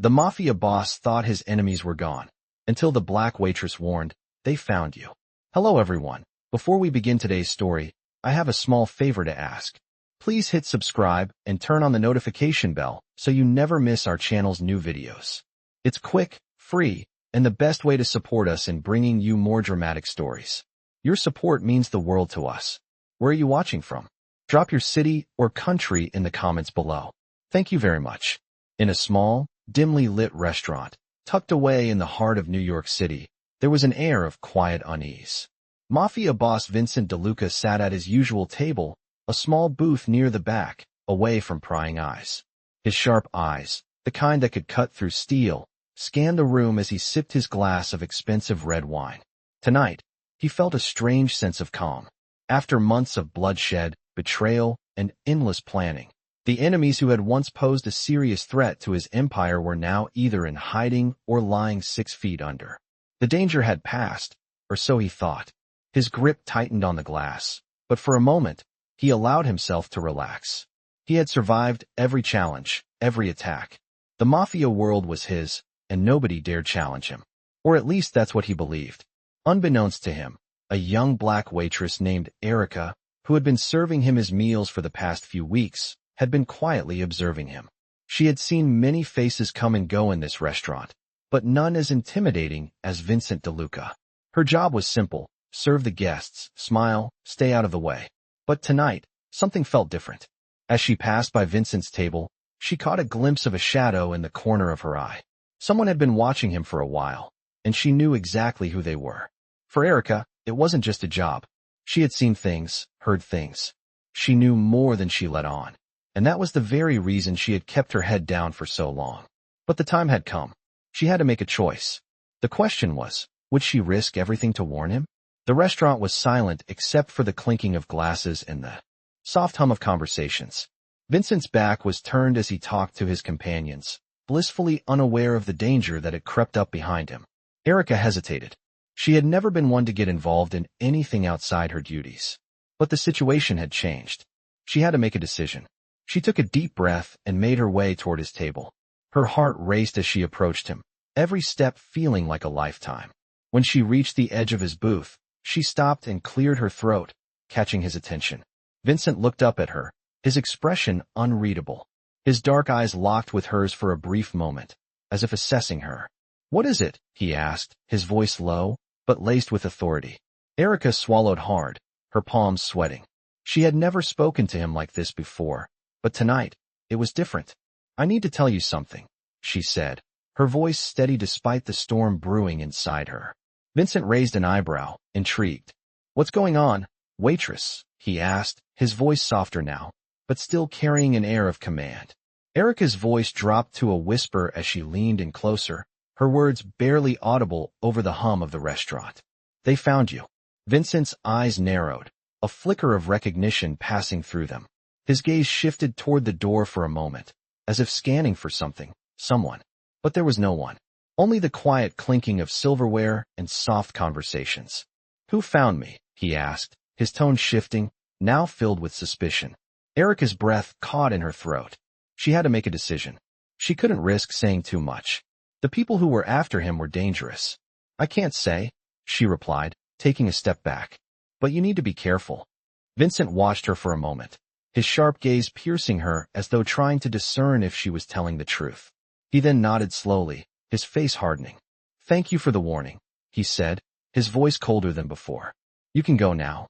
The Mafia boss thought his enemies were gone, until the black waitress warned, "They found you." Hello everyone. Before we begin today's story, I have a small favor to ask. Please hit subscribe and turn on the notification bell so you never miss our channel's new videos. It's quick, free, and the best way to support us in bringing you more dramatic stories. Your support means the world to us. Where are you watching from? Drop your city or country in the comments below. Thank you very much. In a small, dimly lit restaurant, tucked away in the heart of New York City, there was an air of quiet unease. Mafia boss Vincent DeLuca sat at his usual table, a small booth near the back, away from prying eyes. His sharp eyes, the kind that could cut through steel, scanned the room as he sipped his glass of expensive red wine. Tonight, he felt a strange sense of calm. After months of bloodshed, betrayal, and endless planning, the enemies who had once posed a serious threat to his empire were now either in hiding or lying 6 feet under. The danger had passed, or so he thought. His grip tightened on the glass, but for a moment, he allowed himself to relax. He had survived every challenge, every attack. The mafia world was his, and nobody dared challenge him. Or at least that's what he believed. Unbeknownst to him, a young black waitress named Erica, who had been serving him his meals for the past few weeks, had been quietly observing him. She had seen many faces come and go in this restaurant, but none as intimidating as Vincent DeLuca. Her job was simple: serve the guests, smile, stay out of the way. But tonight, something felt different. As she passed by Vincent's table, she caught a glimpse of a shadow in the corner of her eye. Someone had been watching him for a while, and she knew exactly who they were. For Erica, it wasn't just a job. She had seen things, heard things. She knew more than she let on, and that was the very reason she had kept her head down for so long. But the time had come. She had to make a choice. The question was, would she risk everything to warn him? The restaurant was silent except for the clinking of glasses and the soft hum of conversations. Vincent's back was turned as he talked to his companions, blissfully unaware of the danger that had crept up behind him. Erica hesitated. She had never been one to get involved in anything outside her duties. But the situation had changed. She had to make a decision. She took a deep breath and made her way toward his table. Her heart raced as she approached him, every step feeling like a lifetime. When she reached the edge of his booth, she stopped and cleared her throat, catching his attention. Vincent looked up at her, his expression unreadable. His dark eyes locked with hers for a brief moment, as if assessing her. "What is it?" he asked, his voice low, but laced with authority. Erica swallowed hard, her palms sweating. She had never spoken to him like this before, but tonight, it was different. "I need to tell you something," she said, her voice steady despite the storm brewing inside her. Vincent raised an eyebrow, intrigued. "What's going on, waitress?" he asked, his voice softer now, but still carrying an air of command. Erica's voice dropped to a whisper as she leaned in closer, her words barely audible over the hum of the restaurant. "They found you." Vincent's eyes narrowed, a flicker of recognition passing through them. His gaze shifted toward the door for a moment, as if scanning for something, someone. But there was no one. Only the quiet clinking of silverware and soft conversations. "Who found me?" he asked, his tone shifting, now filled with suspicion. Erica's breath caught in her throat. She had to make a decision. She couldn't risk saying too much. The people who were after him were dangerous. "I can't say," she replied, taking a step back. "But you need to be careful." Vincent watched her for a moment, his sharp gaze piercing her as though trying to discern if she was telling the truth. He then nodded slowly, his face hardening. "Thank you for the warning," he said, his voice colder than before. "You can go now."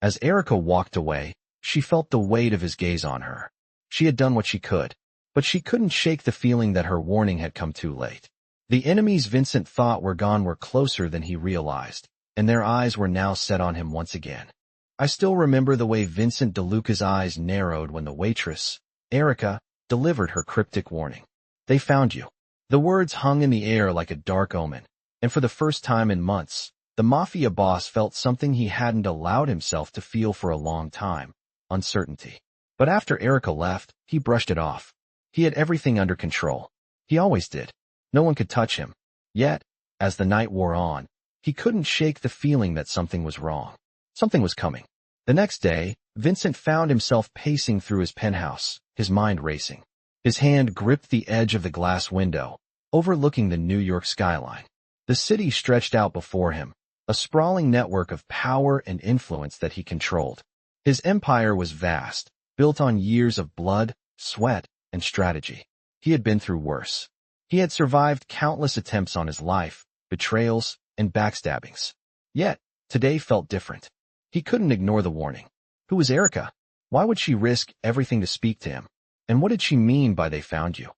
As Erica walked away, she felt the weight of his gaze on her. She had done what she could, but she couldn't shake the feeling that her warning had come too late. The enemies Vincent thought were gone were closer than he realized, and their eyes were now set on him once again. I still remember the way Vincent DeLuca's eyes narrowed when the waitress, Erica, delivered her cryptic warning. "They found you." The words hung in the air like a dark omen, and for the first time in months, the mafia boss felt something he hadn't allowed himself to feel for a long time: uncertainty. But after Erica left, he brushed it off. He had everything under control. He always did. No one could touch him. Yet, as the night wore on, he couldn't shake the feeling that something was wrong. Something was coming. The next day, Vincent found himself pacing through his penthouse, his mind racing. His hand gripped the edge of the glass window, overlooking the New York skyline. The city stretched out before him, a sprawling network of power and influence that he controlled. His empire was vast, built on years of blood, sweat, and strategy. He had been through worse. He had survived countless attempts on his life, betrayals, and backstabbings. Yet, today felt different. He couldn't ignore the warning. Who was Erica? Why would she risk everything to speak to him? And what did she mean by "they found you"?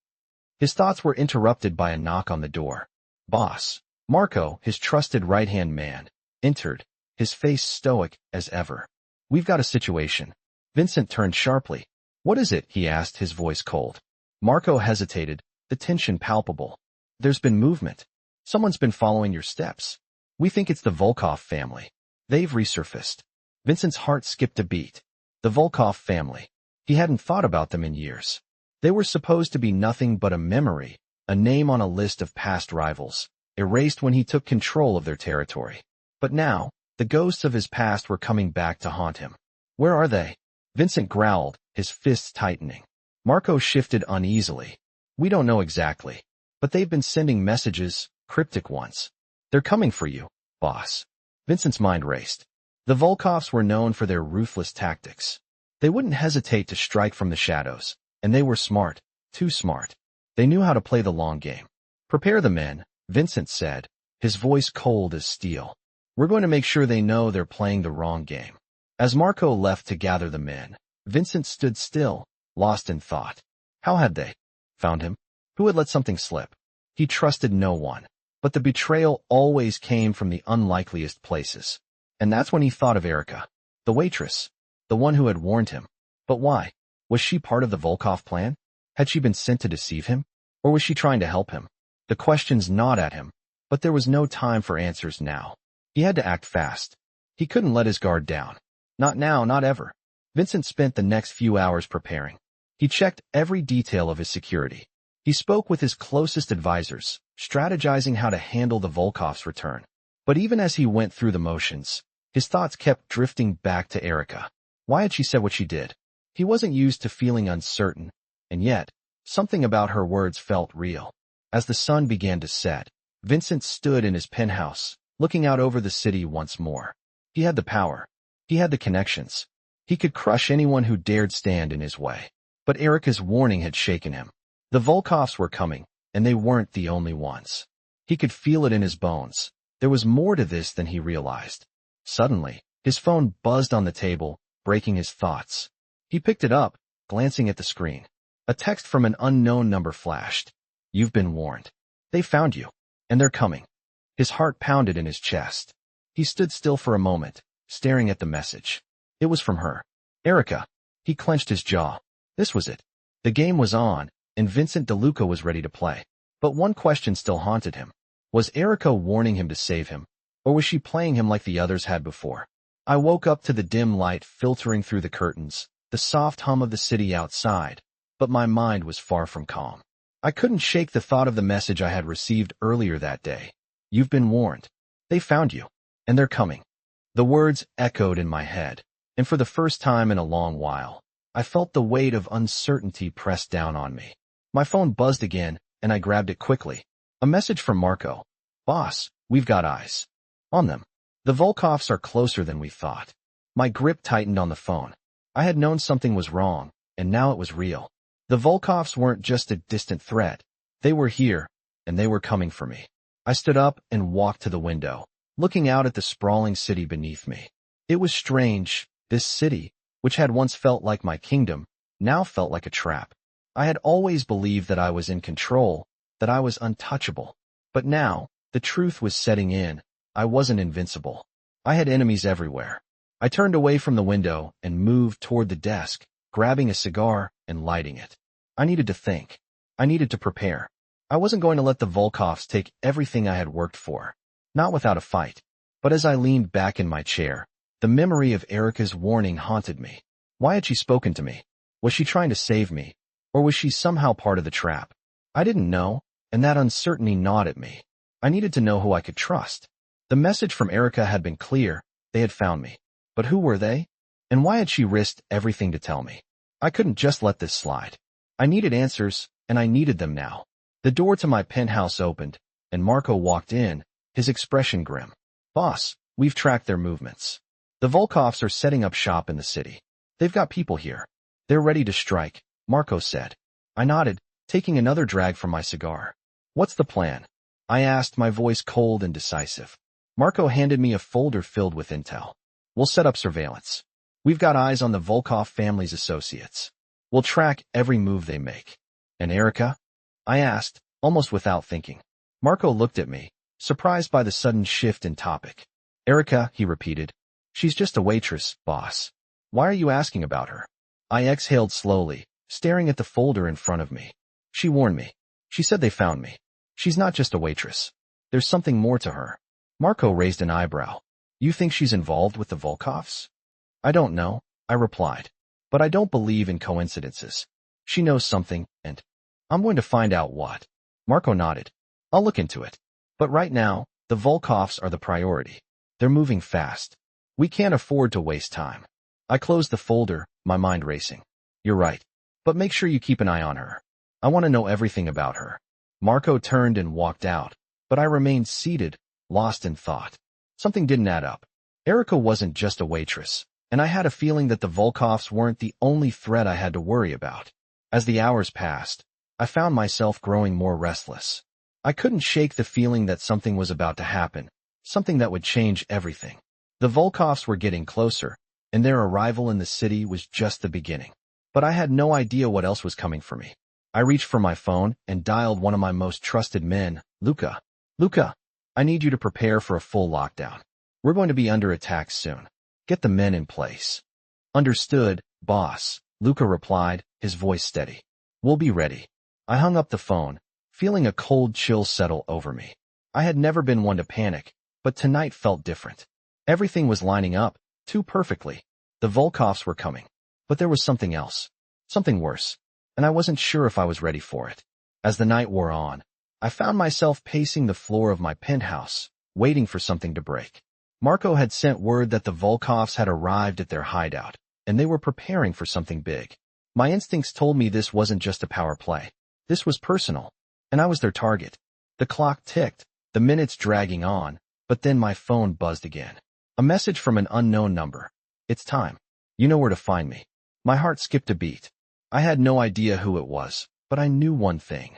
His thoughts were interrupted by a knock on the door. Boss, Marco, his trusted right-hand man, entered, his face stoic as ever. "We've got a situation." Vincent turned sharply. "What is it?" he asked, his voice cold. Marco hesitated, the tension palpable. "There's been movement. Someone's been following your steps. We think it's the Volkov family. They've resurfaced." Vincent's heart skipped a beat. The Volkov family. He hadn't thought about them in years. They were supposed to be nothing but a memory, a name on a list of past rivals, erased when he took control of their territory. But now, the ghosts of his past were coming back to haunt him. "Where are they?" Vincent growled, his fists tightening. Marco shifted uneasily. "We don't know exactly, but they've been sending messages, cryptic ones. They're coming for you, boss." Vincent's mind raced. The Volkovs were known for their ruthless tactics. They wouldn't hesitate to strike from the shadows, and they were smart, too smart. They knew how to play the long game. "Prepare the men," Vincent said, his voice cold as steel. "We're going to make sure they know they're playing the wrong game." As Marco left to gather the men, Vincent stood still, lost in thought. How had they found him? Who had let something slip? He trusted no one, but the betrayal always came from the unlikeliest places. And that's when he thought of Erica, the waitress, the one who had warned him. But why? Was she part of the Volkov plan? Had she been sent to deceive him? Or was she trying to help him? The questions gnawed at him, but there was no time for answers now. He had to act fast. He couldn't let his guard down. Not now, not ever. Vincent spent the next few hours preparing. He checked every detail of his security. He spoke with his closest advisors, strategizing how to handle the Volkov's return. But even as he went through the motions, his thoughts kept drifting back to Erica. Why had she said what she did? He wasn't used to feeling uncertain, and yet, something about her words felt real. As the sun began to set, Vincent stood in his penthouse, looking out over the city once more. He had the power. He had the connections. He could crush anyone who dared stand in his way. But Erica's warning had shaken him. The Volkovs were coming, and they weren't the only ones. He could feel it in his bones. There was more to this than he realized. Suddenly, his phone buzzed on the table, breaking his thoughts. He picked it up, glancing at the screen. A text from an unknown number flashed. "You've been warned. They found you, and they're coming." His heart pounded in his chest. He stood still for a moment, staring at the message. It was from her. Erica. He clenched his jaw. This was it. The game was on, and Vincent DeLuca was ready to play. But one question still haunted him. Was Erica warning him to save him, or was she playing him like the others had before? I woke up to the dim light filtering through the curtains, the soft hum of the city outside, but my mind was far from calm. I couldn't shake the thought of the message I had received earlier that day. "You've been warned. They found you, and they're coming." The words echoed in my head, and for the first time in a long while, I felt the weight of uncertainty press down on me. My phone buzzed again, and I grabbed it quickly. A message from Marco. "Boss, we've got eyes on them. The Volkovs are closer than we thought." My grip tightened on the phone. I had known something was wrong, and now it was real. The Volkovs weren't just a distant threat. They were here, and they were coming for me. I stood up and walked to the window, looking out at the sprawling city beneath me. It was strange. This city, which had once felt like my kingdom, now felt like a trap. I had always believed that I was in control, that I was untouchable. But now, the truth was setting in. I wasn't invincible. I had enemies everywhere. I turned away from the window and moved toward the desk, grabbing a cigar and lighting it. I needed to think. I needed to prepare. I wasn't going to let the Volkovs take everything I had worked for. Not without a fight. But as I leaned back in my chair, the memory of Erica's warning haunted me. Why had she spoken to me? Was she trying to save me? Or was she somehow part of the trap? I didn't know, and that uncertainty gnawed at me. I needed to know who I could trust. The message from Erica had been clear. They had found me. But who were they? And why had she risked everything to tell me? I couldn't just let this slide. I needed answers, and I needed them now. The door to my penthouse opened, and Marco walked in, his expression grim. Boss, we've tracked their movements. The Volkovs are setting up shop in the city. They've got people here. They're ready to strike, Marco said. I nodded, taking another drag from my cigar. What's the plan? I asked, my voice cold and decisive. Marco handed me a folder filled with intel. We'll set up surveillance. We've got eyes on the Volkov family's associates. We'll track every move they make. And Erica? I asked, almost without thinking. Marco looked at me, surprised by the sudden shift in topic. Erica, he repeated. She's just a waitress, boss. Why are you asking about her? I exhaled slowly, staring at the folder in front of me. She warned me. She said they found me. She's not just a waitress. There's something more to her. Marco raised an eyebrow. You think she's involved with the Volkovs? I don't know, I replied. But I don't believe in coincidences. She knows something, and I'm going to find out what. Marco nodded. I'll look into it. But right now, the Volkovs are the priority. They're moving fast. We can't afford to waste time. I closed the folder, my mind racing. You're right. But make sure you keep an eye on her. I want to know everything about her. Marco turned and walked out, but I remained seated, lost in thought. Something didn't add up. Erica wasn't just a waitress, and I had a feeling that the Volkovs weren't the only threat I had to worry about. As the hours passed, I found myself growing more restless. I couldn't shake the feeling that something was about to happen, something that would change everything. The Volkovs were getting closer, and their arrival in the city was just the beginning. But I had no idea what else was coming for me. I reached for my phone and dialed one of my most trusted men, Luca. Luca, I need you to prepare for a full lockdown. We're going to be under attack soon. Get the men in place. Understood, boss, Luca replied, his voice steady. We'll be ready. I hung up the phone, feeling a cold chill settle over me. I had never been one to panic, but tonight felt different. Everything was lining up, too perfectly. The Volkovs were coming. But there was something else. Something worse. And I wasn't sure if I was ready for it. As the night wore on, I found myself pacing the floor of my penthouse, waiting for something to break. Marco had sent word that the Volkovs had arrived at their hideout, and they were preparing for something big. My instincts told me this wasn't just a power play. This was personal, and I was their target. The clock ticked, the minutes dragging on, but then my phone buzzed again. A message from an unknown number. It's time. You know where to find me. My heart skipped a beat. I had no idea who it was, but I knew one thing.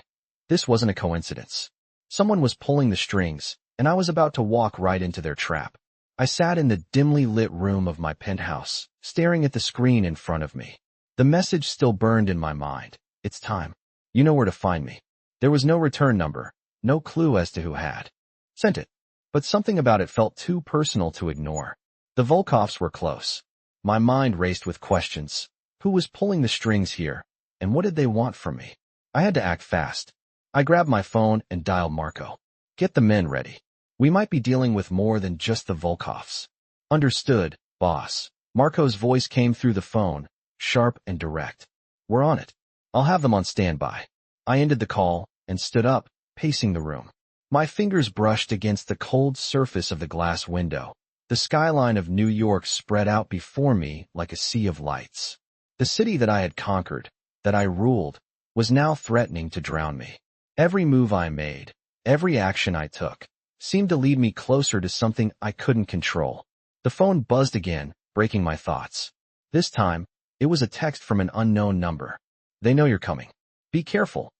This wasn't a coincidence. Someone was pulling the strings, and I was about to walk right into their trap. I sat in the dimly lit room of my penthouse, staring at the screen in front of me. The message still burned in my mind. It's time. You know where to find me. There was no return number, no clue as to who had sent it. But something about it felt too personal to ignore. The Volkovs were close. My mind raced with questions. Who was pulling the strings here, and what did they want from me? I had to act fast. I grabbed my phone and dialed Marco. Get the men ready. We might be dealing with more than just the Volkovs. Understood, boss. Marco's voice came through the phone, sharp and direct. We're on it. I'll have them on standby. I ended the call and stood up, pacing the room. My fingers brushed against the cold surface of the glass window. The skyline of New York spread out before me like a sea of lights. The city that I had conquered, that I ruled, was now threatening to drown me. Every move I made, every action I took, seemed to lead me closer to something I couldn't control. The phone buzzed again, breaking my thoughts. This time, it was a text from an unknown number. They know you're coming. Be careful.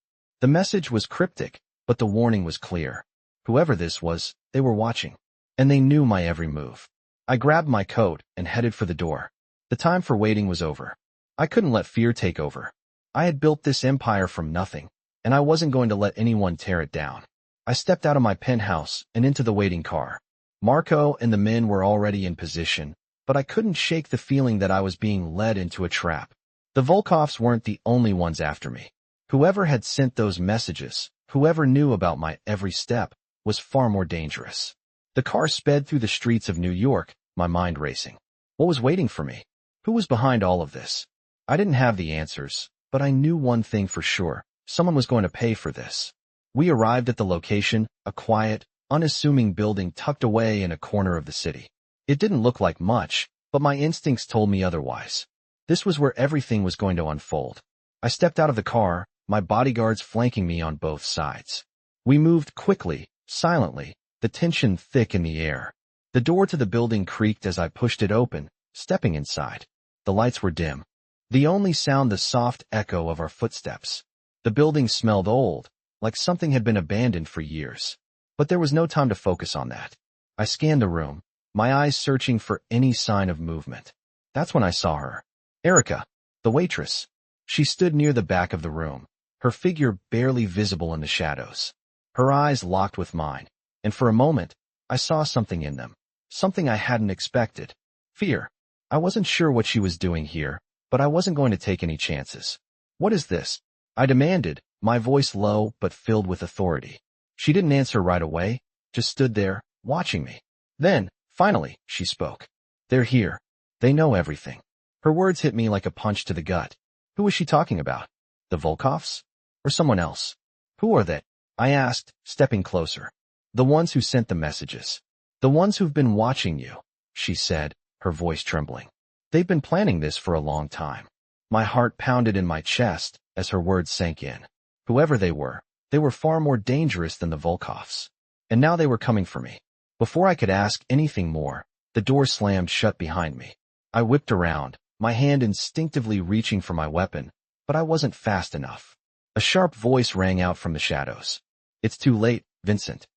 The message was cryptic, but the warning was clear. Whoever this was, they were watching. And they knew my every move. I grabbed my coat and headed for the door. The time for waiting was over. I couldn't let fear take over. I had built this empire from nothing, and I wasn't going to let anyone tear it down. I stepped out of my penthouse and into the waiting car. Marco and the men were already in position, but I couldn't shake the feeling that I was being led into a trap. The Volkovs weren't the only ones after me. Whoever had sent those messages, whoever knew about my every step, was far more dangerous. The car sped through the streets of New York, my mind racing. What was waiting for me? Who was behind all of this? I didn't have the answers, but I knew one thing for sure. Someone was going to pay for this. We arrived at the location, a quiet, unassuming building tucked away in a corner of the city. It didn't look like much, but my instincts told me otherwise. This was where everything was going to unfold. I stepped out of the car, my bodyguards flanking me on both sides. We moved quickly, silently, the tension thick in the air. The door to the building creaked as I pushed it open, stepping inside. The lights were dim. The only sound the soft echo of our footsteps. The building smelled old, like something had been abandoned for years. But there was no time to focus on that. I scanned the room, my eyes searching for any sign of movement. That's when I saw her. Erica, the waitress. She stood near the back of the room, her figure barely visible in the shadows. Her eyes locked with mine, and for a moment, I saw something in them. Something I hadn't expected. Fear. I wasn't sure what she was doing here, but I wasn't going to take any chances. What is this? I demanded, my voice low but filled with authority. She didn't answer right away, just stood there, watching me. Then, finally, she spoke. They're here. They know everything. Her words hit me like a punch to the gut. Who was she talking about? The Volkovs? Or someone else? Who are they? I asked, stepping closer. The ones who sent the messages. The ones who've been watching you, she said, her voice trembling. They've been planning this for a long time. My heart pounded in my chest as her words sank in. Whoever they were far more dangerous than the Volkovs. And now they were coming for me. Before I could ask anything more, the door slammed shut behind me. I whipped around, my hand instinctively reaching for my weapon, but I wasn't fast enough. A sharp voice rang out from the shadows. It's too late, Vincent.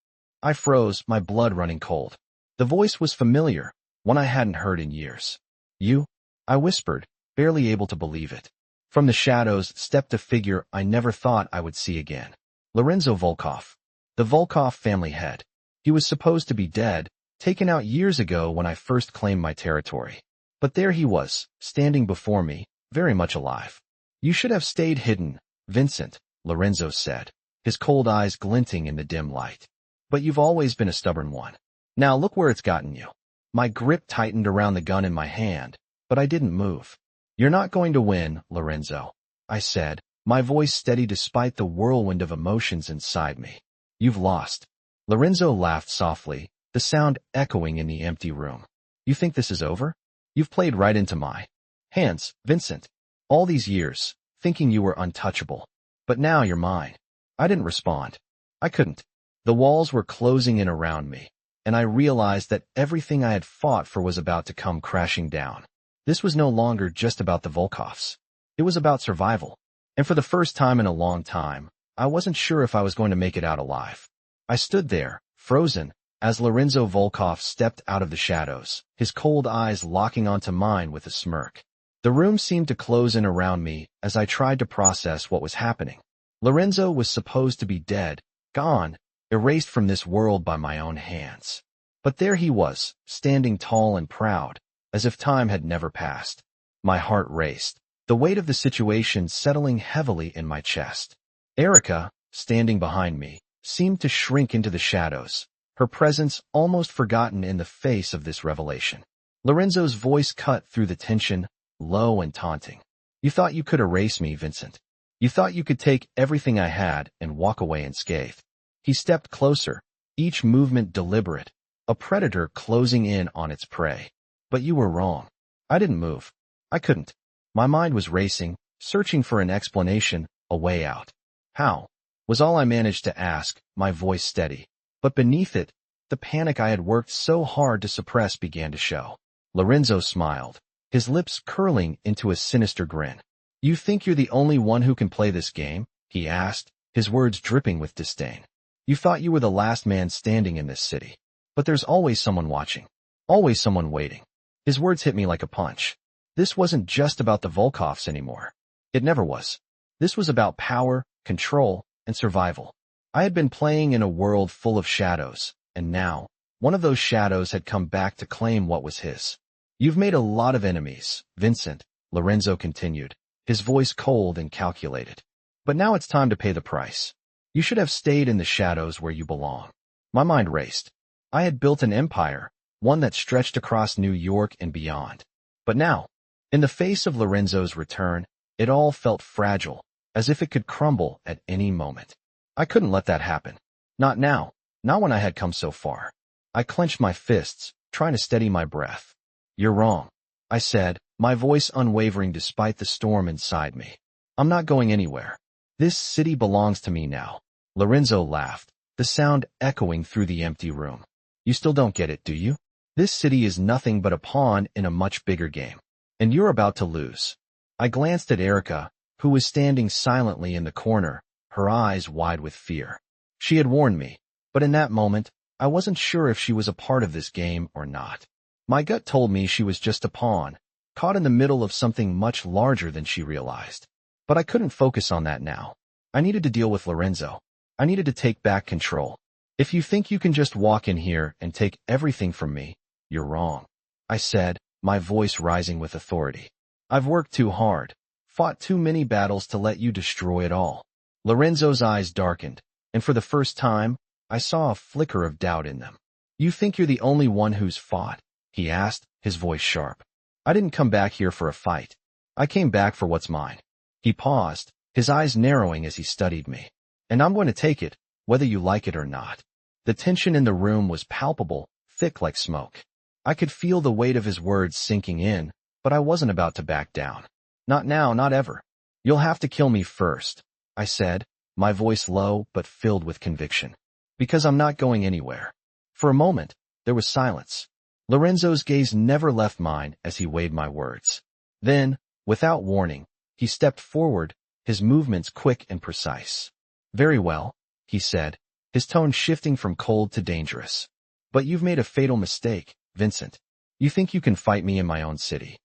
I froze, my blood running cold. The voice was familiar, one I hadn't heard in years. You? I whispered, barely able to believe it. From the shadows stepped a figure I never thought I would see again. Lorenzo Volkov. The Volkov family head. He was supposed to be dead, taken out years ago when I first claimed my territory. But there he was, standing before me, very much alive. You should have stayed hidden, Vincent, Lorenzo said, his cold eyes glinting in the dim light. But you've always been a stubborn one. Now look where it's gotten you. My grip tightened around the gun in my hand, but I didn't move. You're not going to win, Lorenzo, I said, my voice steady despite the whirlwind of emotions inside me. You've lost. Lorenzo laughed softly, the sound echoing in the empty room. You think this is over? You've played right into my hands, Vincent. All these years, thinking you were untouchable. But now you're mine. I didn't respond. I couldn't. The walls were closing in around me, and I realized that everything I had fought for was about to come crashing down. This was no longer just about the Volkovs. It was about survival. And for the first time in a long time, I wasn't sure if I was going to make it out alive. I stood there, frozen, as Lorenzo Volkov stepped out of the shadows, his cold eyes locking onto mine with a smirk. The room seemed to close in around me as I tried to process what was happening. Lorenzo was supposed to be dead, gone, erased from this world by my own hands. But there he was, standing tall and proud, as if time had never passed. My heart raced, the weight of the situation settling heavily in my chest. Erica, standing behind me, seemed to shrink into the shadows, her presence almost forgotten in the face of this revelation. Lorenzo's voice cut through the tension, low and taunting. You thought you could erase me, Vincent. You thought you could take everything I had and walk away unscathed. He stepped closer, each movement deliberate, a predator closing in on its prey. But you were wrong. I didn't move. I couldn't. My mind was racing, searching for an explanation, a way out. How? Was all I managed to ask, my voice steady. But beneath it, the panic I had worked so hard to suppress began to show. Lorenzo smiled, his lips curling into a sinister grin. You think you're the only one who can play this game? He asked, his words dripping with disdain. You thought you were the last man standing in this city. But there's always someone watching. Always someone waiting. His words hit me like a punch. This wasn't just about the Volkovs anymore. It never was. This was about power, control, and survival. I had been playing in a world full of shadows, and now, one of those shadows had come back to claim what was his. You've made a lot of enemies, Vincent, Lorenzo continued, his voice cold and calculated. But now it's time to pay the price. You should have stayed in the shadows where you belong. My mind raced. I had built an empire, one that stretched across New York and beyond. But now, in the face of Lorenzo's return, it all felt fragile, as if it could crumble at any moment. I couldn't let that happen. Not now, not when I had come so far. I clenched my fists, trying to steady my breath. You're wrong, I said, my voice unwavering despite the storm inside me. I'm not going anywhere. This city belongs to me now. Lorenzo laughed, the sound echoing through the empty room. You still don't get it, do you? This city is nothing but a pawn in a much bigger game. And you're about to lose. I glanced at Erica, who was standing silently in the corner, her eyes wide with fear. She had warned me, but in that moment, I wasn't sure if she was a part of this game or not. My gut told me she was just a pawn, caught in the middle of something much larger than she realized. But I couldn't focus on that now. I needed to deal with Lorenzo. I needed to take back control. If you think you can just walk in here and take everything from me, you're wrong, I said, my voice rising with authority. I've worked too hard, fought too many battles to let you destroy it all. Lorenzo's eyes darkened, and for the first time, I saw a flicker of doubt in them. You think you're the only one who's fought? He asked, his voice sharp. I didn't come back here for a fight. I came back for what's mine. He paused, his eyes narrowing as he studied me. And I'm going to take it, whether you like it or not. The tension in the room was palpable, thick like smoke. I could feel the weight of his words sinking in, but I wasn't about to back down. Not now, not ever. You'll have to kill me first, I said, my voice low but filled with conviction. Because I'm not going anywhere. For a moment, there was silence. Lorenzo's gaze never left mine as he weighed my words. Then, without warning, he stepped forward, his movements quick and precise. Very well, he said, his tone shifting from cold to dangerous. But you've made a fatal mistake, Vincent. You think you can fight me in my own city.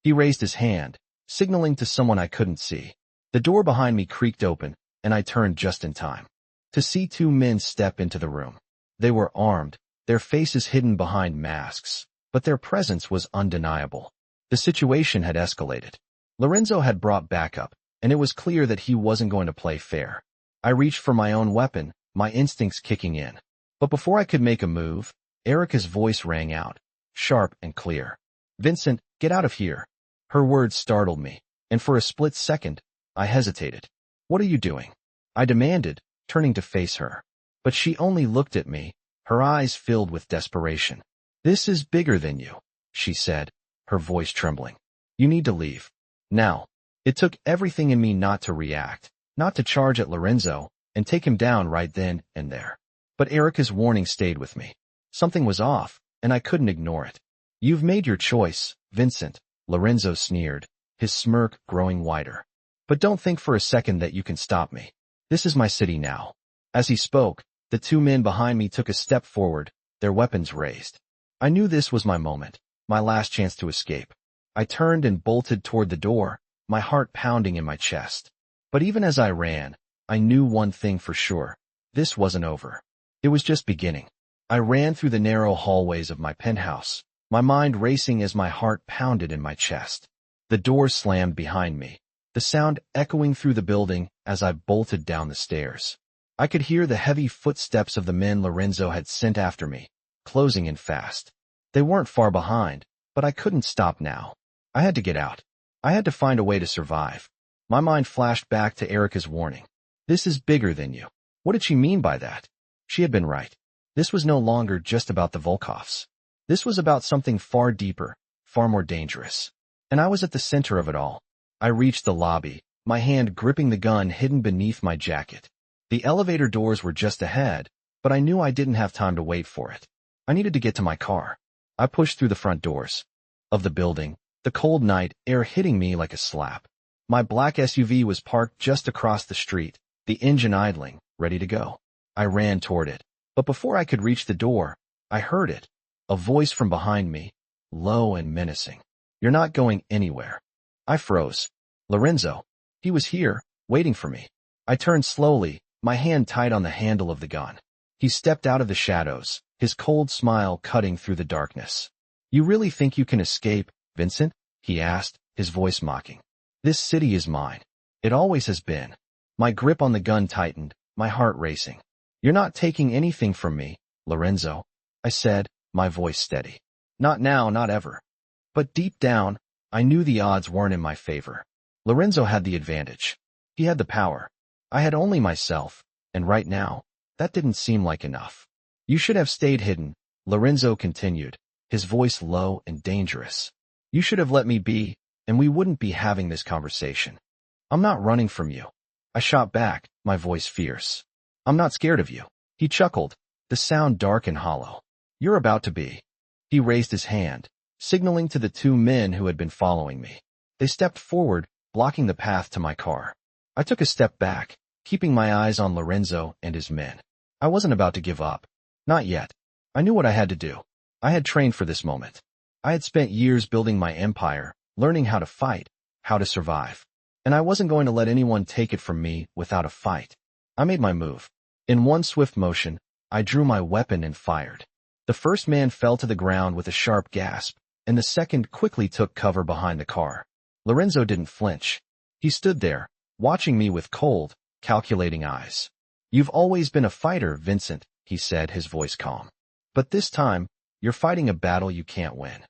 He raised his hand, signaling to someone I couldn't see. The door behind me creaked open, and I turned just in time to see two men step into the room. They were armed, their faces hidden behind masks, but their presence was undeniable. The situation had escalated. Lorenzo had brought backup, and it was clear that he wasn't going to play fair. I reached for my own weapon, my instincts kicking in. But before I could make a move, Erica's voice rang out, sharp and clear. Vincent, get out of here. Her words startled me, and for a split second, I hesitated. What are you doing? I demanded, turning to face her. But she only looked at me, her eyes filled with desperation. This is bigger than you, she said, her voice trembling. You need to leave. Now. It took everything in me not to react, not to charge at Lorenzo, and take him down right then and there. But Erica's warning stayed with me. Something was off, and I couldn't ignore it. You've made your choice, Vincent, Lorenzo sneered, his smirk growing wider. But don't think for a second that you can stop me. This is my city now. As he spoke, the two men behind me took a step forward, their weapons raised. I knew this was my moment, my last chance to escape. I turned and bolted toward the door, my heart pounding in my chest. But even as I ran, I knew one thing for sure. This wasn't over. It was just beginning. I ran through the narrow hallways of my penthouse, my mind racing as my heart pounded in my chest. The door slammed behind me, the sound echoing through the building as I bolted down the stairs. I could hear the heavy footsteps of the men Lorenzo had sent after me, closing in fast. They weren't far behind, but I couldn't stop now. I had to get out. I had to find a way to survive. My mind flashed back to Erica's warning. This is bigger than you. What did she mean by that? She had been right. This was no longer just about the Volkovs. This was about something far deeper, far more dangerous. And I was at the center of it all. I reached the lobby, my hand gripping the gun hidden beneath my jacket. The elevator doors were just ahead, but I knew I didn't have time to wait for it. I needed to get to my car. I pushed through the front doors of the building, the cold night air hitting me like a slap. My black SUV was parked just across the street, the engine idling, ready to go. I ran toward it, but before I could reach the door, I heard it, a voice from behind me, low and menacing. You're not going anywhere. I froze. Lorenzo. He was here, waiting for me. I turned slowly, my hand tight on the handle of the gun. He stepped out of the shadows, his cold smile cutting through the darkness. You really think you can escape, Vincent? He asked, his voice mocking. This city is mine. It always has been. My grip on the gun tightened, my heart racing. You're not taking anything from me, Lorenzo, I said, my voice steady. Not now, not ever. But deep down, I knew the odds weren't in my favor. Lorenzo had the advantage. He had the power. I had only myself, and right now, that didn't seem like enough. You should have stayed hidden, Lorenzo continued, his voice low and dangerous. You should have let me be, and we wouldn't be having this conversation. I'm not running from you. I shot back, my voice fierce. I'm not scared of you. He chuckled, the sound dark and hollow. You're about to be. He raised his hand, signaling to the two men who had been following me. They stepped forward, blocking the path to my car. I took a step back, keeping my eyes on Lorenzo and his men. I wasn't about to give up. Not yet. I knew what I had to do. I had trained for this moment. I had spent years building my empire, learning how to fight, how to survive. And I wasn't going to let anyone take it from me without a fight. I made my move. In one swift motion, I drew my weapon and fired. The first man fell to the ground with a sharp gasp, and the second quickly took cover behind the car. Lorenzo didn't flinch. He stood there, watching me with cold, calculating eyes. You've always been a fighter, Vincent, he said, his voice calm. But this time, you're fighting a battle you can't win.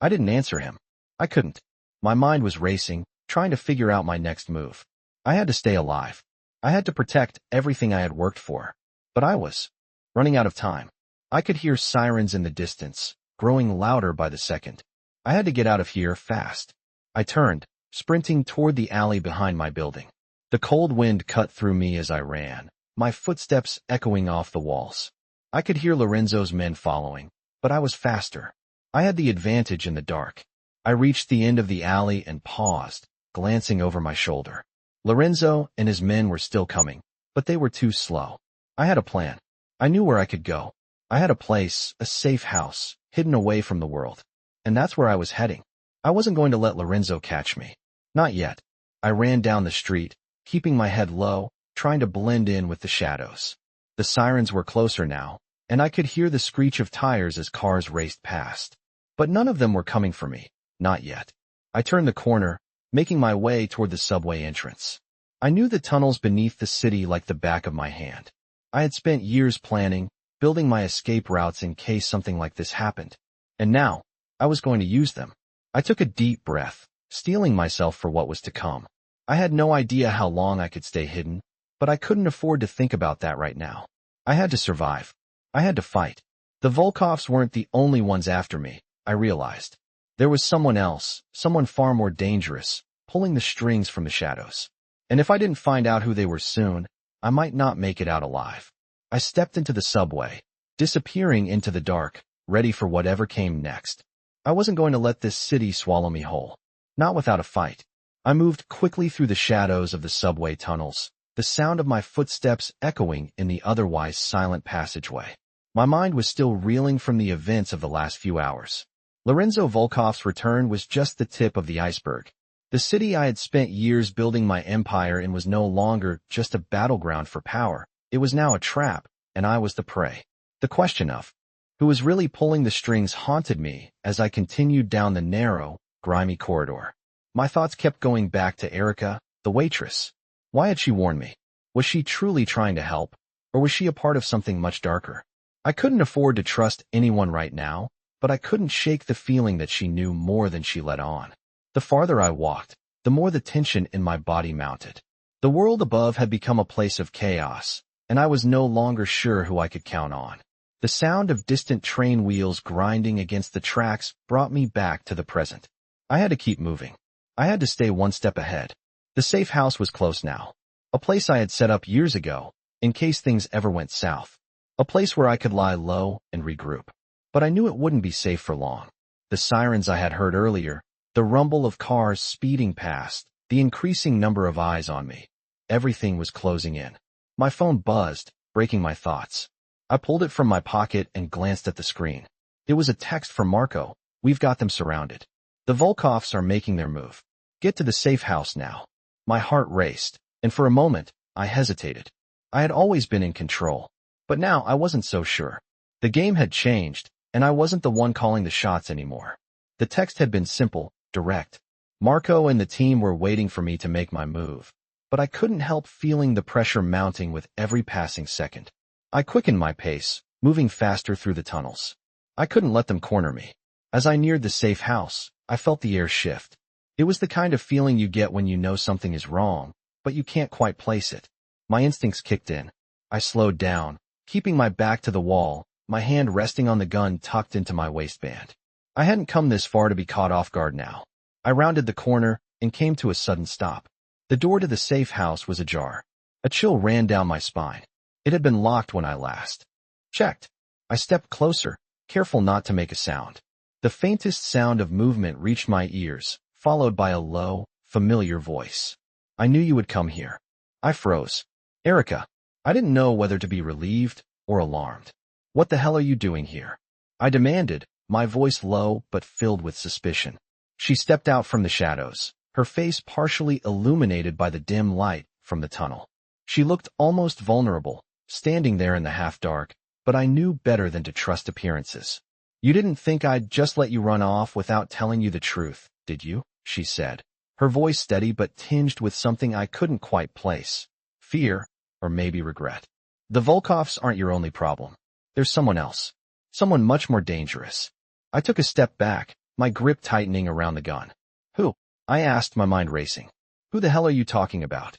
I didn't answer him. I couldn't. My mind was racing, trying to figure out my next move. I had to stay alive. I had to protect everything I had worked for. But I was running out of time. I could hear sirens in the distance, growing louder by the second. I had to get out of here fast. I turned, sprinting toward the alley behind my building. The cold wind cut through me as I ran, my footsteps echoing off the walls. I could hear Lorenzo's men following, but I was faster. I had the advantage in the dark. I reached the end of the alley and paused, glancing over my shoulder. Lorenzo and his men were still coming, but they were too slow. I had a plan. I knew where I could go. I had a place, a safe house, hidden away from the world. And that's where I was heading. I wasn't going to let Lorenzo catch me. Not yet. I ran down the street, keeping my head low, trying to blend in with the shadows. The sirens were closer now, and I could hear the screech of tires as cars raced past. But none of them were coming for me. Not yet. I turned the corner, making my way toward the subway entrance. I knew the tunnels beneath the city like the back of my hand. I had spent years planning, building my escape routes in case something like this happened. And now, I was going to use them. I took a deep breath, steeling myself for what was to come. I had no idea how long I could stay hidden, but I couldn't afford to think about that right now. I had to survive. I had to fight. The Volkovs weren't the only ones after me, I realized. There was someone else, someone far more dangerous, pulling the strings from the shadows. And if I didn't find out who they were soon, I might not make it out alive. I stepped into the subway, disappearing into the dark, ready for whatever came next. I wasn't going to let this city swallow me whole. Not without a fight. I moved quickly through the shadows of the subway tunnels, the sound of my footsteps echoing in the otherwise silent passageway. My mind was still reeling from the events of the last few hours. Lorenzo Volkov's return was just the tip of the iceberg. The city I had spent years building my empire in was no longer just a battleground for power. It was now a trap, and I was the prey. The question of who was really pulling the strings haunted me as I continued down the narrow, grimy corridor. My thoughts kept going back to Erica, the waitress. Why had she warned me? Was she truly trying to help, or was she a part of something much darker? I couldn't afford to trust anyone right now, but I couldn't shake the feeling that she knew more than she let on. The farther I walked, the more the tension in my body mounted. The world above had become a place of chaos, and I was no longer sure who I could count on. The sound of distant train wheels grinding against the tracks brought me back to the present. I had to keep moving. I had to stay one step ahead. The safe house was close now. A place I had set up years ago, in case things ever went south. A place where I could lie low and regroup. But I knew it wouldn't be safe for long. The sirens I had heard earlier, the rumble of cars speeding past, the increasing number of eyes on me. Everything was closing in. My phone buzzed, breaking my thoughts. I pulled it from my pocket and glanced at the screen. It was a text from Marco. We've got them surrounded. The Volkovs are making their move. Get to the safe house now. My heart raced, and for a moment, I hesitated. I had always been in control, but now I wasn't so sure. The game had changed, and I wasn't the one calling the shots anymore. The text had been simple, direct. Marco and the team were waiting for me to make my move, but I couldn't help feeling the pressure mounting with every passing second. I quickened my pace, moving faster through the tunnels. I couldn't let them corner me. As I neared the safe house, I felt the air shift. It was the kind of feeling you get when you know something is wrong, but you can't quite place it. My instincts kicked in. I slowed down, keeping my back to the wall, my hand resting on the gun tucked into my waistband. I hadn't come this far to be caught off guard now. I rounded the corner and came to a sudden stop. The door to the safe house was ajar. A chill ran down my spine. It had been locked when I last checked. I stepped closer, careful not to make a sound. The faintest sound of movement reached my ears, followed by a low, familiar voice. I knew you would come here. I froze. Erica. I didn't know whether to be relieved or alarmed. What the hell are you doing here? I demanded, my voice low but filled with suspicion. She stepped out from the shadows, her face partially illuminated by the dim light from the tunnel. She looked almost vulnerable, standing there in the half-dark, but I knew better than to trust appearances. You didn't think I'd just let you run off without telling you the truth, did you? She said, her voice steady but tinged with something I couldn't quite place. Fear, or maybe regret. The Volkovs aren't your only problem. There's someone else. Someone much more dangerous. I took a step back, my grip tightening around the gun. Who? I asked, my mind racing. Who the hell are you talking about?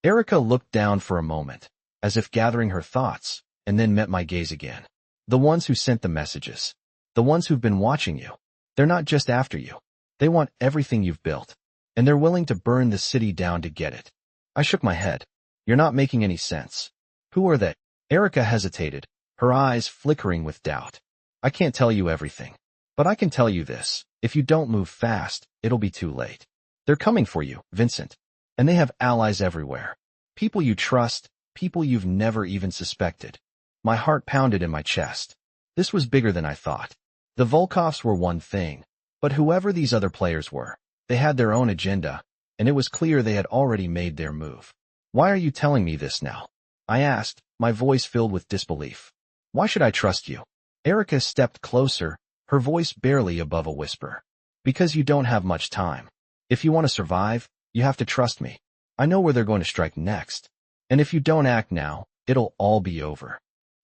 Erica looked down for a moment, as if gathering her thoughts, and then met my gaze again. The ones who sent the messages. The ones who've been watching you. They're not just after you. They want everything you've built. And they're willing to burn the city down to get it. I shook my head. You're not making any sense. Who are they? Erica hesitated, her eyes flickering with doubt. I can't tell you everything. But I can tell you this. If you don't move fast, it'll be too late. They're coming for you, Vincent. And they have allies everywhere. People you trust, people you've never even suspected. My heart pounded in my chest. This was bigger than I thought. The Volkovs were one thing, but whoever these other players were, they had their own agenda, and it was clear they had already made their move. Why are you telling me this now? I asked, my voice filled with disbelief. Why should I trust you? Erica stepped closer, her voice barely above a whisper. Because you don't have much time. If you want to survive, you have to trust me. I know where they're going to strike next. And if you don't act now, it'll all be over.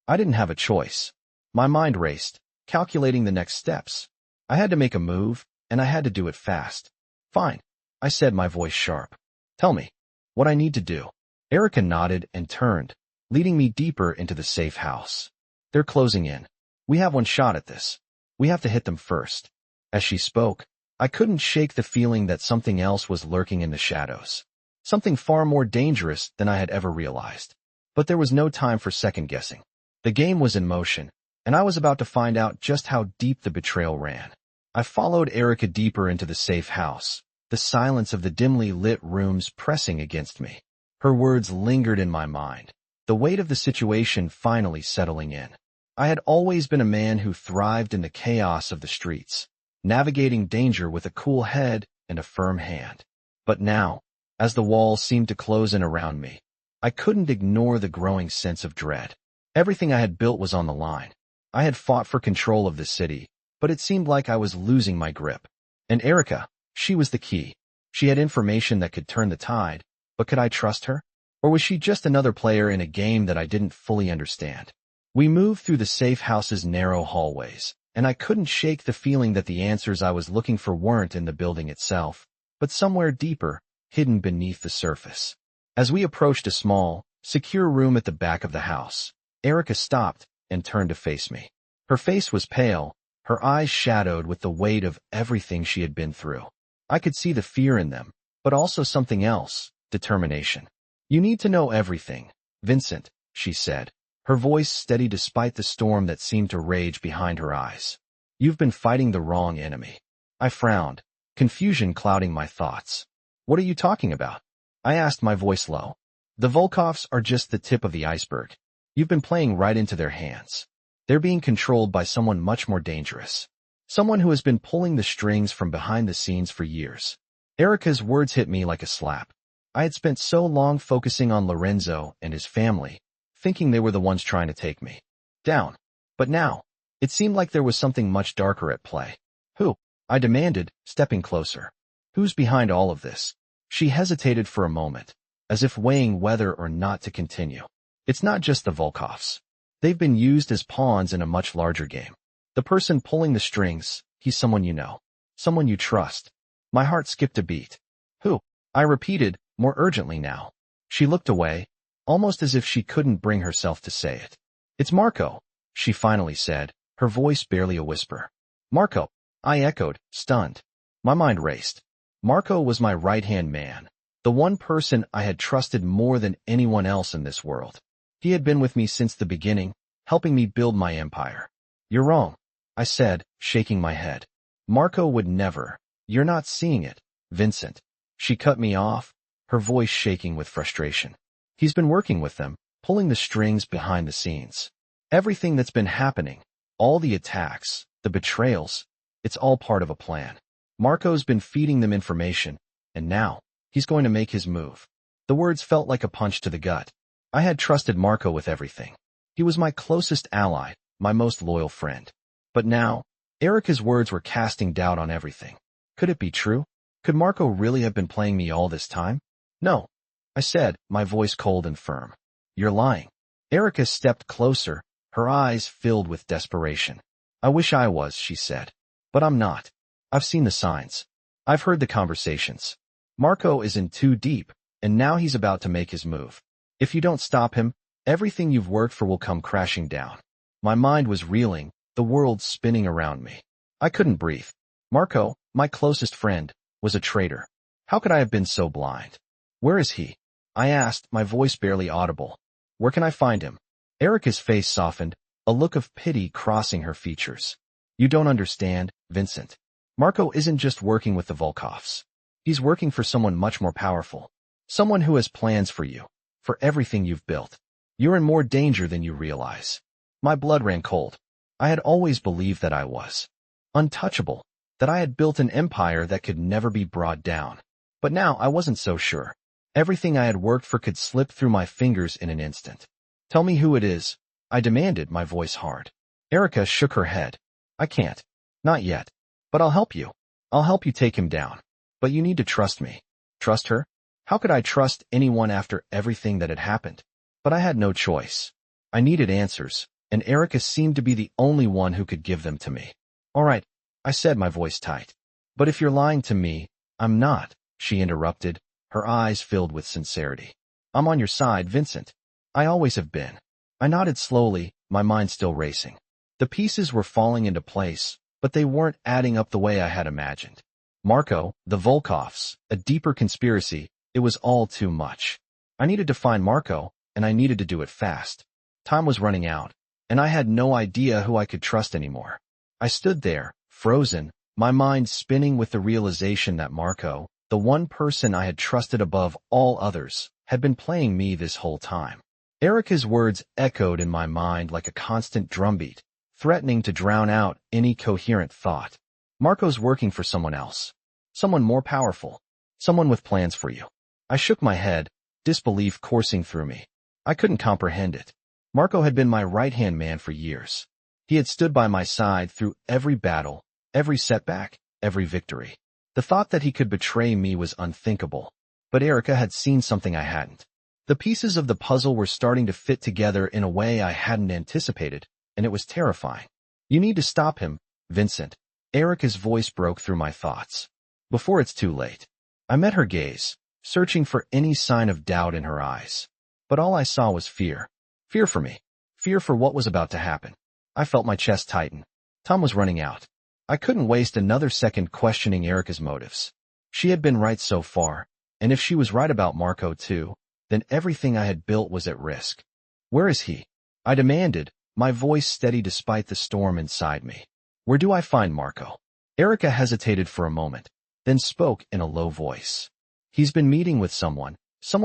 I didn't have a choice. My mind raced, calculating the next steps. I had to make a move, and I had to do it fast. Fine, I said, my voice sharp. Tell me what I need to do. Erica nodded and turned, leading me deeper into the safe house. They're closing in. We have one shot at this. We have to hit them first. As she spoke, I couldn't shake the feeling that something else was lurking in the shadows. Something far more dangerous than I had ever realized. But there was no time for second-guessing. The game was in motion, and I was about to find out just how deep the betrayal ran. I followed Erica deeper into the safe house, the silence of the dimly lit rooms pressing against me. Her words lingered in my mind, the weight of the situation finally settling in. I had always been a man who thrived in the chaos of the streets, navigating danger with a cool head and a firm hand. But now, as the walls seemed to close in around me, I couldn't ignore the growing sense of dread. Everything I had built was on the line. I had fought for control of the city, but it seemed like I was losing my grip. And Erica, she was the key. She had information that could turn the tide, but could I trust her? Or was she just another player in a game that I didn't fully understand? We moved through the safe house's narrow hallways, and I couldn't shake the feeling that the answers I was looking for weren't in the building itself, but somewhere deeper, hidden beneath the surface. As we approached a small, secure room at the back of the house, Erica stopped and turned to face me. Her face was pale, her eyes shadowed with the weight of everything she had been through. I could see the fear in them, but also something else, determination. You need to know everything, Vincent, she said, her voice steady despite the storm that seemed to rage behind her eyes. You've been fighting the wrong enemy. I frowned, confusion clouding my thoughts. What are you talking about? I asked, my voice low. The Volkovs are just the tip of the iceberg. You've been playing right into their hands. They're being controlled by someone much more dangerous. Someone who has been pulling the strings from behind the scenes for years. Erica's words hit me like a slap. I had spent so long focusing on Lorenzo and his family, thinking they were the ones trying to take me down. But now, it seemed like there was something much darker at play. Who? I demanded, stepping closer. Who's behind all of this? She hesitated for a moment, as if weighing whether or not to continue. It's not just the Volkovs. They've been used as pawns in a much larger game. The person pulling the strings, he's someone you know. Someone you trust. My heart skipped a beat. Who? I repeated, more urgently now. She looked away, almost as if she couldn't bring herself to say it. It's Marco, she finally said, her voice barely a whisper. Marco, I echoed, stunned. My mind raced. Marco was my right-hand man, The one person I had trusted more than anyone else in this world. He had been with me since the beginning, helping me build my empire. You're wrong, I said, shaking my head. Marco would never. You're not seeing it, Vincent. She cut me off, her voice shaking with frustration. He's been working with them, pulling the strings behind the scenes. Everything that's been happening, all the attacks, the betrayals, it's all part of a plan. Marco's been feeding them information, and now, he's going to make his move. The words felt like a punch to the gut. I had trusted Marco with everything. He was my closest ally, my most loyal friend. But now, Erica's words were casting doubt on everything. Could it be true? Could Marco really have been playing me all this time? No, I said, my voice cold and firm. You're lying. Erica stepped closer, her eyes filled with desperation. I wish I was, she said. But I'm not. I've seen the signs. I've heard the conversations. Marco is in too deep, and now he's about to make his move. If you don't stop him, everything you've worked for will come crashing down. My mind was reeling, the world spinning around me. I couldn't breathe. Marco, my closest friend, was a traitor. How could I have been so blind? Where is he? I asked, my voice barely audible. Where can I find him? Erica's face softened, a look of pity crossing her features. You don't understand, Vincent. Marco isn't just working with the Volkovs. He's working for someone much more powerful. Someone who has plans for you, for everything you've built. You're in more danger than you realize. My blood ran cold. I had always believed that I was untouchable, that I had built an empire that could never be brought down. But now I wasn't so sure. Everything I had worked for could slip through my fingers in an instant. Tell me who it is, I demanded, my voice hard. Erica shook her head. I can't. Not yet. But I'll help you. I'll help you take him down. But you need to trust me. Trust her? How could I trust anyone after everything that had happened? But I had no choice. I needed answers, and Erica seemed to be the only one who could give them to me. All right, I said, my voice tight. But if you're lying to me, I'm not, she interrupted, her eyes filled with sincerity. I'm on your side, Vincent. I always have been. I nodded slowly, my mind still racing. The pieces were falling into place, but they weren't adding up the way I had imagined. Marco, the Volkovs, a deeper conspiracy, it was all too much. I needed to find Marco, and I needed to do it fast. Time was running out, and I had no idea who I could trust anymore. I stood there, frozen, my mind spinning with the realization that Marco, the one person I had trusted above all others, had been playing me this whole time. Erica's words echoed in my mind like a constant drumbeat, threatening to drown out any coherent thought. Marco's working for someone else. Someone more powerful. Someone with plans for you. I shook my head, disbelief coursing through me. I couldn't comprehend it. Marco had been my right-hand man for years. He had stood by my side through every battle, every setback, every victory. The thought that he could betray me was unthinkable. But Erica had seen something I hadn't. The pieces of the puzzle were starting to fit together in a way I hadn't anticipated, and it was terrifying. You need to stop him, Vincent. Erica's voice broke through my thoughts. Before it's too late. I met her gaze, searching for any sign of doubt in her eyes. But all I saw was fear. Fear for me. Fear for what was about to happen. I felt my chest tighten. Time was running out. I couldn't waste another second questioning Erica's motives. She had been right so far, and if she was right about Marco too, then everything I had built was at risk. Where is he? I demanded, my voice steady despite the storm inside me. Where do I find Marco? Erica hesitated for a moment, then spoke in a low voice. He's been meeting with someone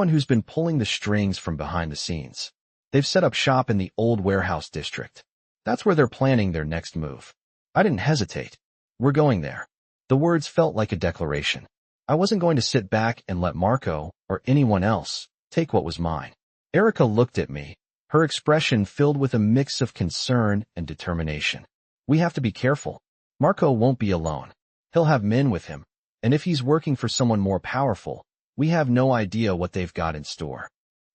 who's been pulling the strings from behind the scenes. They've set up shop in the old warehouse district. That's where they're planning their next move. I didn't hesitate. We're going there. The words felt like a declaration. I wasn't going to sit back and let Marco, or anyone else, take what was mine. Erica looked at me, her expression filled with a mix of concern and determination. We have to be careful. Marco won't be alone. He'll have men with him, and if he's working for someone more powerful, we have no idea what they've got in store.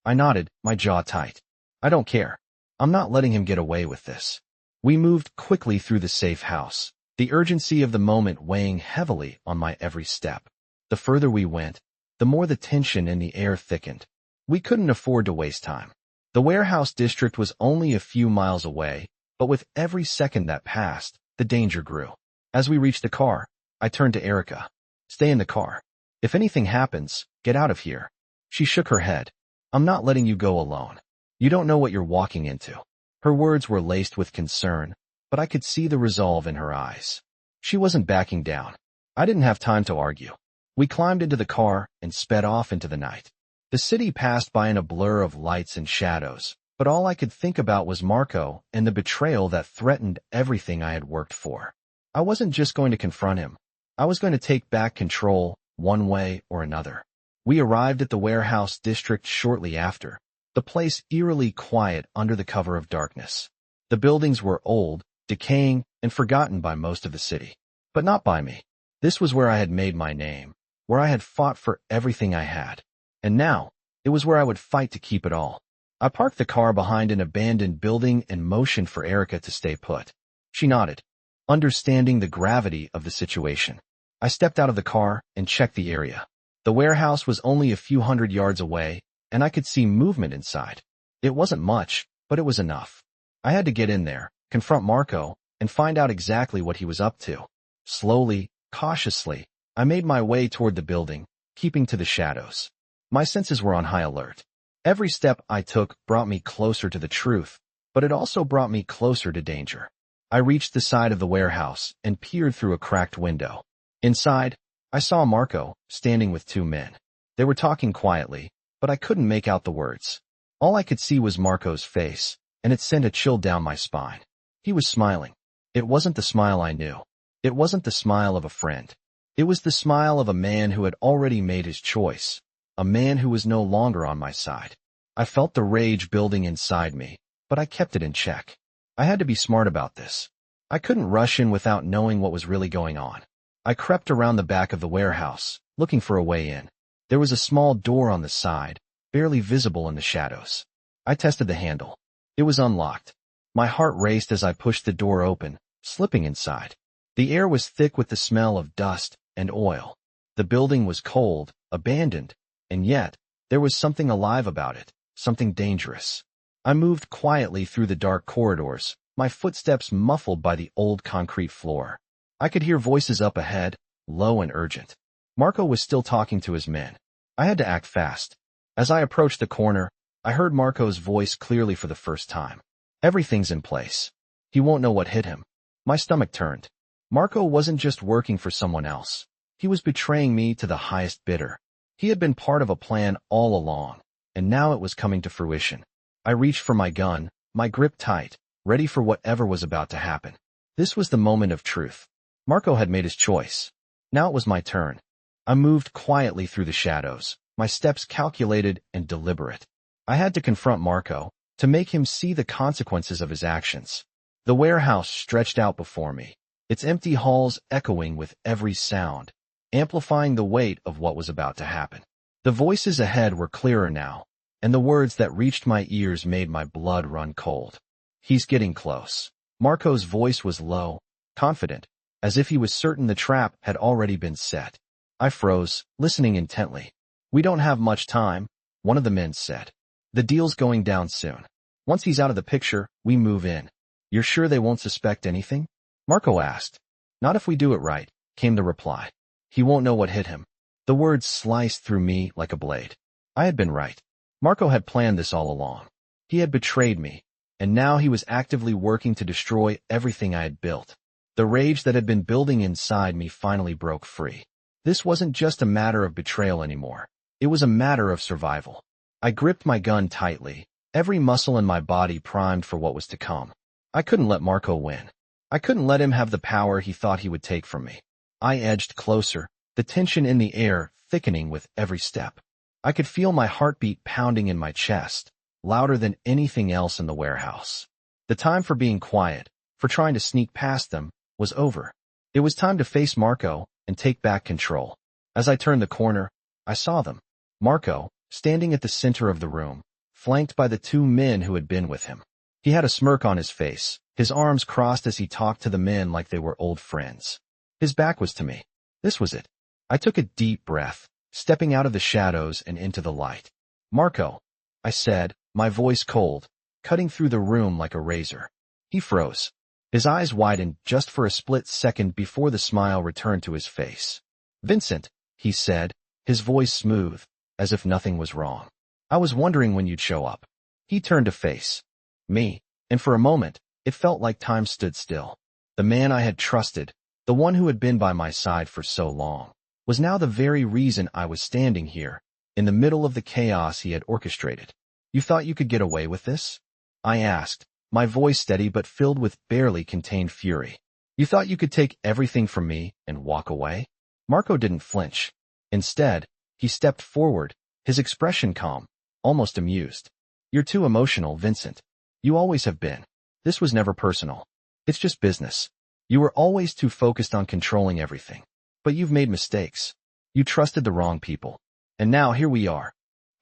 I nodded, my jaw tight. I don't care. I'm not letting him get away with this. We moved quickly through the safe house, the urgency of the moment weighing heavily on my every step. The further we went, the more the tension in the air thickened. We couldn't afford to waste time. The warehouse district was only a few miles away, but with every second that passed, the danger grew. As we reached the car, I turned to Erica. Stay in the car. If anything happens, get out of here. She shook her head. I'm not letting you go alone. You don't know what you're walking into. Her words were laced with concern, but I could see the resolve in her eyes. She wasn't backing down. I didn't have time to argue. We climbed into the car and sped off into the night. The city passed by in a blur of lights and shadows, but all I could think about was Marco and the betrayal that threatened everything I had worked for. I wasn't just going to confront him. I was going to take back control, one way or another. We arrived at the warehouse district shortly after, the place eerily quiet under the cover of darkness. The buildings were old, decaying, and forgotten by most of the city. But not by me. This was where I had made my name, where I had fought for everything I had. And now, it was where I would fight to keep it all. I parked the car behind an abandoned building and motioned for Erica to stay put. She nodded, understanding the gravity of the situation. I stepped out of the car and checked the area. The warehouse was only a few hundred yards away, and I could see movement inside. It wasn't much, but it was enough. I had to get in there, confront Marco, and find out exactly what he was up to. Slowly, cautiously, I made my way toward the building, keeping to the shadows. My senses were on high alert. Every step I took brought me closer to the truth, but it also brought me closer to danger. I reached the side of the warehouse and peered through a cracked window. Inside, I saw Marco standing with two men. They were talking quietly, but I couldn't make out the words. All I could see was Marco's face, and it sent a chill down my spine. He was smiling. It wasn't the smile I knew. It wasn't the smile of a friend. It was the smile of a man who had already made his choice, a man who was no longer on my side. I felt the rage building inside me, but I kept it in check. I had to be smart about this. I couldn't rush in without knowing what was really going on. I crept around the back of the warehouse, looking for a way in. There was a small door on the side, barely visible in the shadows. I tested the handle. It was unlocked. My heart raced as I pushed the door open, slipping inside. The air was thick with the smell of dust and oil. The building was cold, abandoned, and yet, there was something alive about it, something dangerous. I moved quietly through the dark corridors, my footsteps muffled by the old concrete floor. I could hear voices up ahead, low and urgent. Marco was still talking to his men. I had to act fast. As I approached the corner, I heard Marco's voice clearly for the first time. Everything's in place. He won't know what hit him. My stomach turned. Marco wasn't just working for someone else. He was betraying me to the highest bidder. He had been part of a plan all along, and now it was coming to fruition. I reached for my gun, my grip tight, ready for whatever was about to happen. This was the moment of truth. Marco had made his choice. Now it was my turn. I moved quietly through the shadows, my steps calculated and deliberate. I had to confront Marco, to make him see the consequences of his actions. The warehouse stretched out before me, its empty halls echoing with every sound, amplifying the weight of what was about to happen. The voices ahead were clearer now, and the words that reached my ears made my blood run cold. He's getting close. Marco's voice was low, confident, as if he was certain the trap had already been set. I froze, listening intently. We don't have much time, one of the men said. The deal's going down soon. Once he's out of the picture, we move in. You're sure they won't suspect anything? Marco asked. Not if we do it right, came the reply. He won't know what hit him. The words sliced through me like a blade. I had been right. Marco had planned this all along. He had betrayed me, and now he was actively working to destroy everything I had built. The rage that had been building inside me finally broke free. This wasn't just a matter of betrayal anymore. It was a matter of survival. I gripped my gun tightly, every muscle in my body primed for what was to come. I couldn't let Marco win. I couldn't let him have the power he thought he would take from me. I edged closer, the tension in the air thickening with every step. I could feel my heartbeat pounding in my chest, louder than anything else in the warehouse. The time for being quiet, for trying to sneak past them, was over. It was time to face Marco and take back control. As I turned the corner, I saw them. Marco, standing at the center of the room, flanked by the two men who had been with him. He had a smirk on his face, his arms crossed as he talked to the men like they were old friends. His back was to me. This was it. I took a deep breath, stepping out of the shadows and into the light. Marco, I said, my voice cold, cutting through the room like a razor. He froze. His eyes widened just for a split second before the smile returned to his face. Vincent, he said, his voice smooth, as if nothing was wrong. I was wondering when you'd show up. He turned to face me, and for a moment, it felt like time stood still. The man I had trusted, the one who had been by my side for so long, was now the very reason I was standing here, in the middle of the chaos he had orchestrated. You thought you could get away with this? I asked, my voice steady but filled with barely contained fury. You thought you could take everything from me and walk away? Marco didn't flinch. Instead, he stepped forward, his expression calm, almost amused. You're too emotional, Vincent. You always have been. This was never personal. It's just business. You were always too focused on controlling everything. But you've made mistakes. You trusted the wrong people. And now here we are.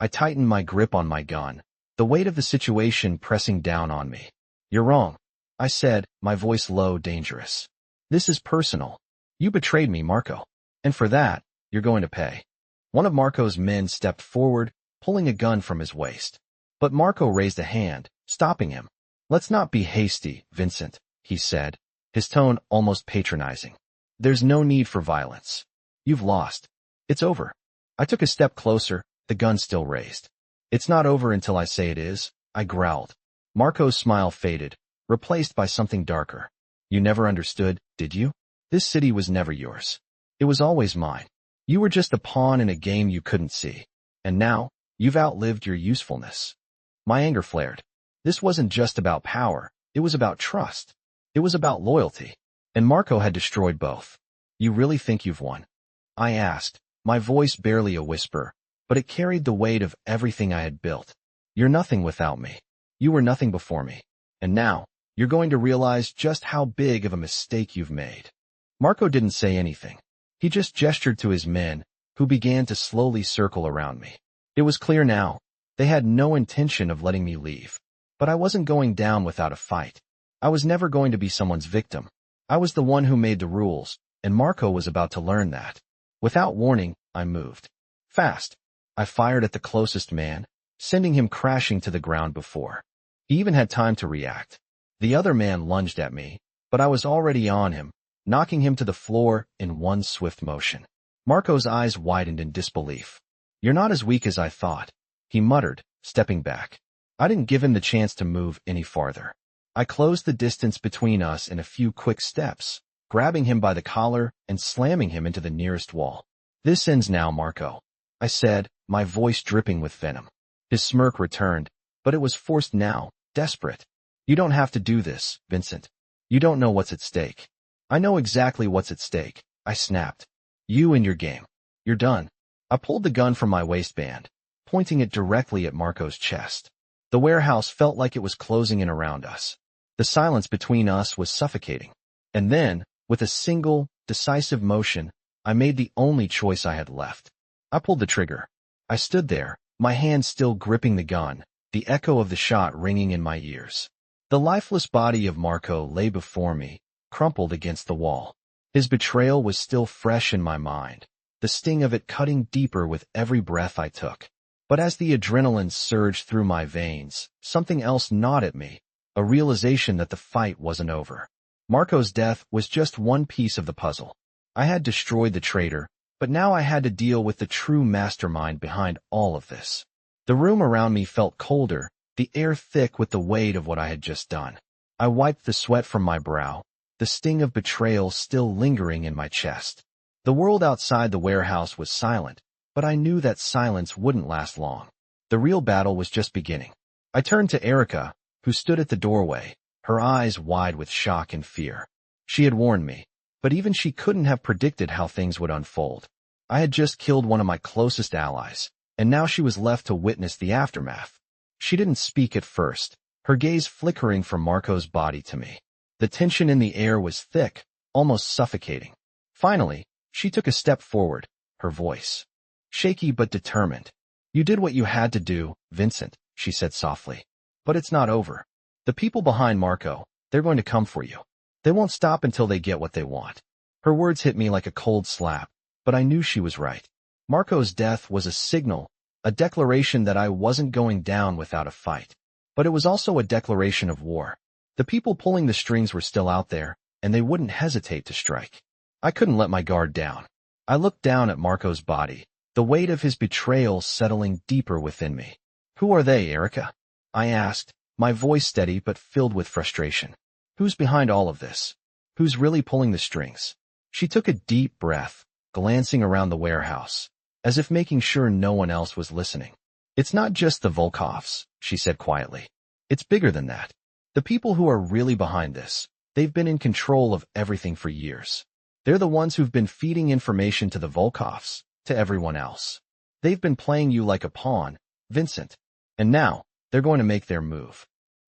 I tightened my grip on my gun, the weight of the situation pressing down on me. You're wrong, I said, my voice low, dangerous. This is personal. You betrayed me, Marco. And for that, you're going to pay. One of Marco's men stepped forward, pulling a gun from his waist. But Marco raised a hand, stopping him. Let's not be hasty, Vincent, he said, his tone almost patronizing. There's no need for violence. You've lost. It's over. I took a step closer, the gun still raised. It's not over until I say it is, I growled. Marco's smile faded, replaced by something darker. You never understood, did you? This city was never yours. It was always mine. You were just a pawn in a game you couldn't see. And now, you've outlived your usefulness. My anger flared. This wasn't just about power, it was about trust. It was about loyalty. And Marco had destroyed both. You really think you've won? I asked, my voice barely a whisper, but it carried the weight of everything I had built. You're nothing without me. You were nothing before me. And now, you're going to realize just how big of a mistake you've made. Marco didn't say anything. He just gestured to his men, who began to slowly circle around me. It was clear now. They had no intention of letting me leave. But I wasn't going down without a fight. I was never going to be someone's victim. I was the one who made the rules, and Marco was about to learn that. Without warning, I moved. Fast. I fired at the closest man, sending him crashing to the ground before he even had time to react. The other man lunged at me, but I was already on him, knocking him to the floor in one swift motion. Marco's eyes widened in disbelief. You're not as weak as I thought, he muttered, stepping back. I didn't give him the chance to move any farther. I closed the distance between us in a few quick steps, grabbing him by the collar and slamming him into the nearest wall. This ends now, Marco, I said, my voice dripping with venom. His smirk returned, but it was forced now, desperate. You don't have to do this, Vincent. You don't know what's at stake. I know exactly what's at stake, I snapped. You and your game. You're done. I pulled the gun from my waistband, pointing it directly at Marco's chest. The warehouse felt like it was closing in around us. The silence between us was suffocating. And then, with a single, decisive motion, I made the only choice I had left. I pulled the trigger. I stood there, my hand still gripping the gun, the echo of the shot ringing in my ears. The lifeless body of Marco lay before me, crumpled against the wall. His betrayal was still fresh in my mind, the sting of it cutting deeper with every breath I took. But as the adrenaline surged through my veins, something else gnawed at me, a realization that the fight wasn't over. Marco's death was just one piece of the puzzle. I had destroyed the traitor, but now I had to deal with the true mastermind behind all of this. The room around me felt colder, the air thick with the weight of what I had just done. I wiped the sweat from my brow, the sting of betrayal still lingering in my chest. The world outside the warehouse was silent, but I knew that silence wouldn't last long. The real battle was just beginning. I turned to Erica, who stood at the doorway, her eyes wide with shock and fear. She had warned me, but even she couldn't have predicted how things would unfold. I had just killed one of my closest allies, and now she was left to witness the aftermath. She didn't speak at first, her gaze flickering from Marco's body to me. The tension in the air was thick, almost suffocating. Finally, she took a step forward, her voice shaky but determined. You did what you had to do, Vincent, she said softly. But it's not over. The people behind Marco, they're going to come for you. They won't stop until they get what they want. Her words hit me like a cold slap, but I knew she was right. Marco's death was a signal, a declaration that I wasn't going down without a fight. But it was also a declaration of war. The people pulling the strings were still out there, and they wouldn't hesitate to strike. I couldn't let my guard down. I looked down at Marco's body, the weight of his betrayal settling deeper within me. Who are they, Erica? I asked, my voice steady but filled with frustration. Who's behind all of this? Who's really pulling the strings? She took a deep breath, glancing around the warehouse, as if making sure no one else was listening. It's not just the Volkovs, she said quietly. It's bigger than that. The people who are really behind this, they've been in control of everything for years. They're the ones who've been feeding information to the Volkovs, to everyone else. They've been playing you like a pawn, Vincent. And now, they're going to make their move.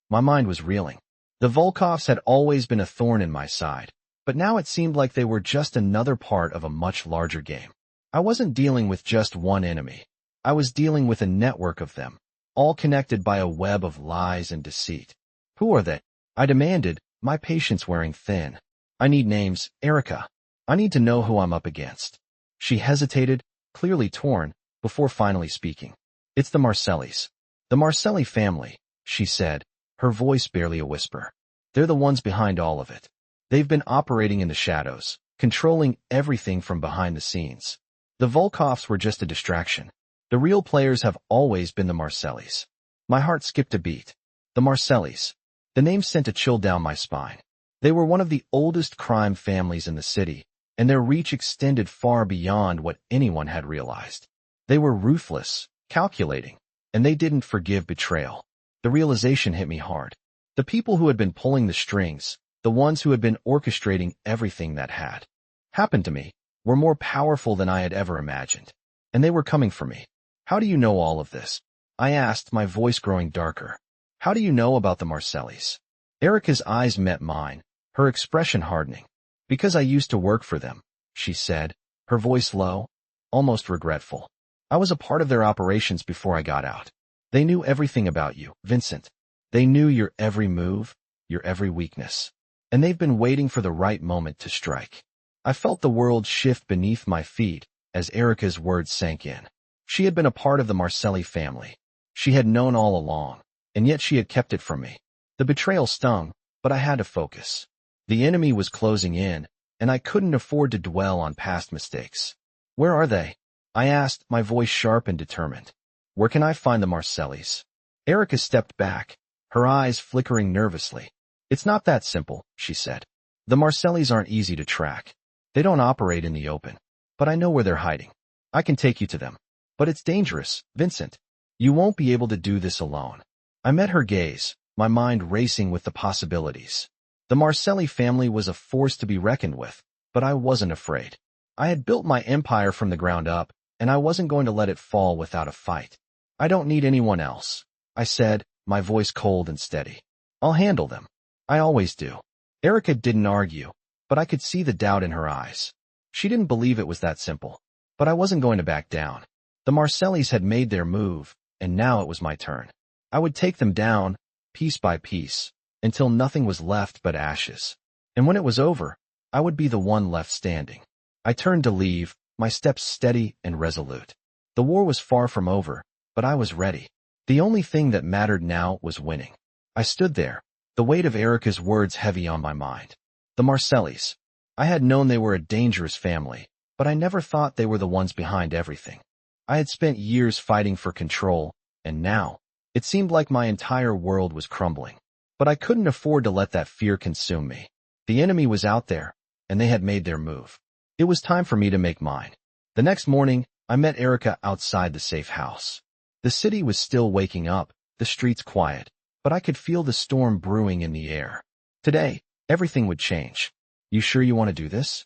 My mind was reeling. The Volkovs had always been a thorn in my side, but now it seemed like they were just another part of a much larger game. I wasn't dealing with just one enemy. I was dealing with a network of them, all connected by a web of lies and deceit. Who are they? I demanded, my patience wearing thin. I need names, Erica. I need to know who I'm up against. She hesitated, clearly torn, before finally speaking. It's the Marcellis. The Marcelli family, she said, her voice barely a whisper. They're the ones behind all of it. They've been operating in the shadows, controlling everything from behind the scenes. The Volkovs were just a distraction. The real players have always been the Marcellis. My heart skipped a beat. The Marcellis. The name sent a chill down my spine. They were one of the oldest crime families in the city, and their reach extended far beyond what anyone had realized. They were ruthless, calculating, and they didn't forgive betrayal. The realization hit me hard. The people who had been pulling the strings, the ones who had been orchestrating everything that had happened to me, were more powerful than I had ever imagined. And they were coming for me. How do you know all of this? I asked, my voice growing darker. How do you know about the Marcellis? Erica's eyes met mine, her expression hardening. Because I used to work for them, she said, her voice low, almost regretful. I was a part of their operations before I got out. They knew everything about you, Vincent. They knew your every move, your every weakness. And they've been waiting for the right moment to strike. I felt the world shift beneath my feet as Erica's words sank in. She had been a part of the Marcelli family. She had known all along, and yet she had kept it from me. The betrayal stung, but I had to focus. The enemy was closing in, and I couldn't afford to dwell on past mistakes. Where are they? I asked, my voice sharp and determined. Where can I find the Marcellis? Erica stepped back, her eyes flickering nervously. It's not that simple, she said. The Marcellis aren't easy to track. They don't operate in the open. But I know where they're hiding. I can take you to them. But it's dangerous, Vincent. You won't be able to do this alone. I met her gaze, my mind racing with the possibilities. The Marcelli family was a force to be reckoned with, but I wasn't afraid. I had built my empire from the ground up, and I wasn't going to let it fall without a fight. I don't need anyone else, I said, my voice cold and steady. I'll handle them. I always do. Erica didn't argue, but I could see the doubt in her eyes. She didn't believe it was that simple. But I wasn't going to back down. The Marcellis had made their move, and now it was my turn. I would take them down, piece by piece, until nothing was left but ashes. And when it was over, I would be the one left standing. I turned to leave, my steps steady and resolute. The war was far from over, but I was ready. The only thing that mattered now was winning. I stood there, the weight of Erica's words heavy on my mind. The Marcellis. I had known they were a dangerous family, but I never thought they were the ones behind everything. I had spent years fighting for control, and now, it seemed like my entire world was crumbling. But I couldn't afford to let that fear consume me. The enemy was out there, and they had made their move. It was time for me to make mine. The next morning, I met Erica outside the safe house. The city was still waking up, the streets quiet, but I could feel the storm brewing in the air. Today, everything would change. You sure you want to do this?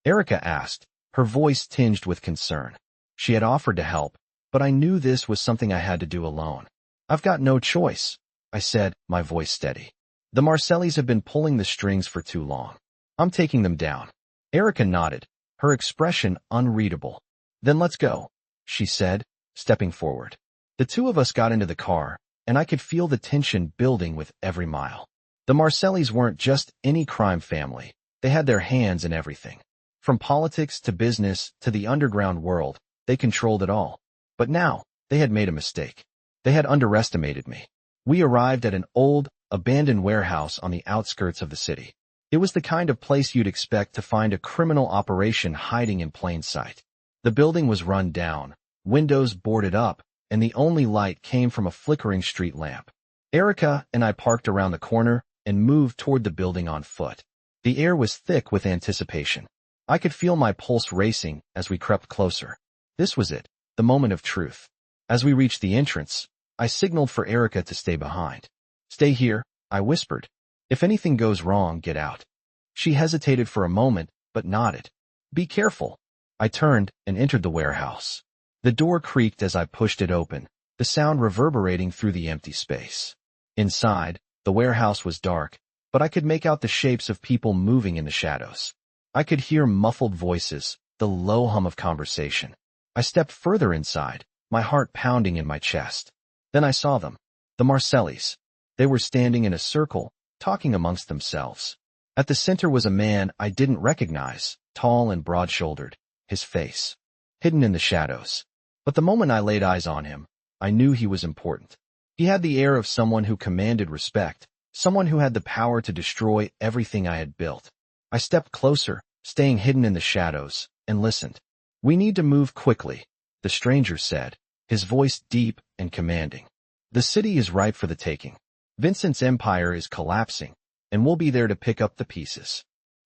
Erica asked, her voice tinged with concern. She had offered to help, but I knew this was something I had to do alone. I've got no choice, I said, my voice steady. The Marcellis have been pulling the strings for too long. I'm taking them down. Erica nodded, her expression unreadable. Then let's go, she said, stepping forward. The two of us got into the car, and I could feel the tension building with every mile. The Marcellis weren't just any crime family. They had their hands in everything. From politics to business to the underground world, they controlled it all. But now, they had made a mistake. They had underestimated me. We arrived at an old, abandoned warehouse on the outskirts of the city. It was the kind of place you'd expect to find a criminal operation hiding in plain sight. The building was run down, windows boarded up, and the only light came from a flickering street lamp. Erica and I parked around the corner and moved toward the building on foot. The air was thick with anticipation. I could feel my pulse racing as we crept closer. This was it, the moment of truth. As we reached the entrance, I signaled for Erica to stay behind. "Stay here," I whispered. "If anything goes wrong, get out." She hesitated for a moment, but nodded. "Be careful." I turned and entered the warehouse. The door creaked as I pushed it open, the sound reverberating through the empty space. Inside, the warehouse was dark, but I could make out the shapes of people moving in the shadows. I could hear muffled voices, the low hum of conversation. I stepped further inside, my heart pounding in my chest. Then I saw them, the Marcellis. They were standing in a circle, talking amongst themselves. At the center was a man I didn't recognize, tall and broad-shouldered, his face hidden in the shadows. But the moment I laid eyes on him, I knew he was important. He had the air of someone who commanded respect, someone who had the power to destroy everything I had built. I stepped closer, staying hidden in the shadows, and listened. "We need to move quickly," the stranger said, his voice deep and commanding. "The city is ripe for the taking. Vincent's empire is collapsing, and we'll be there to pick up the pieces."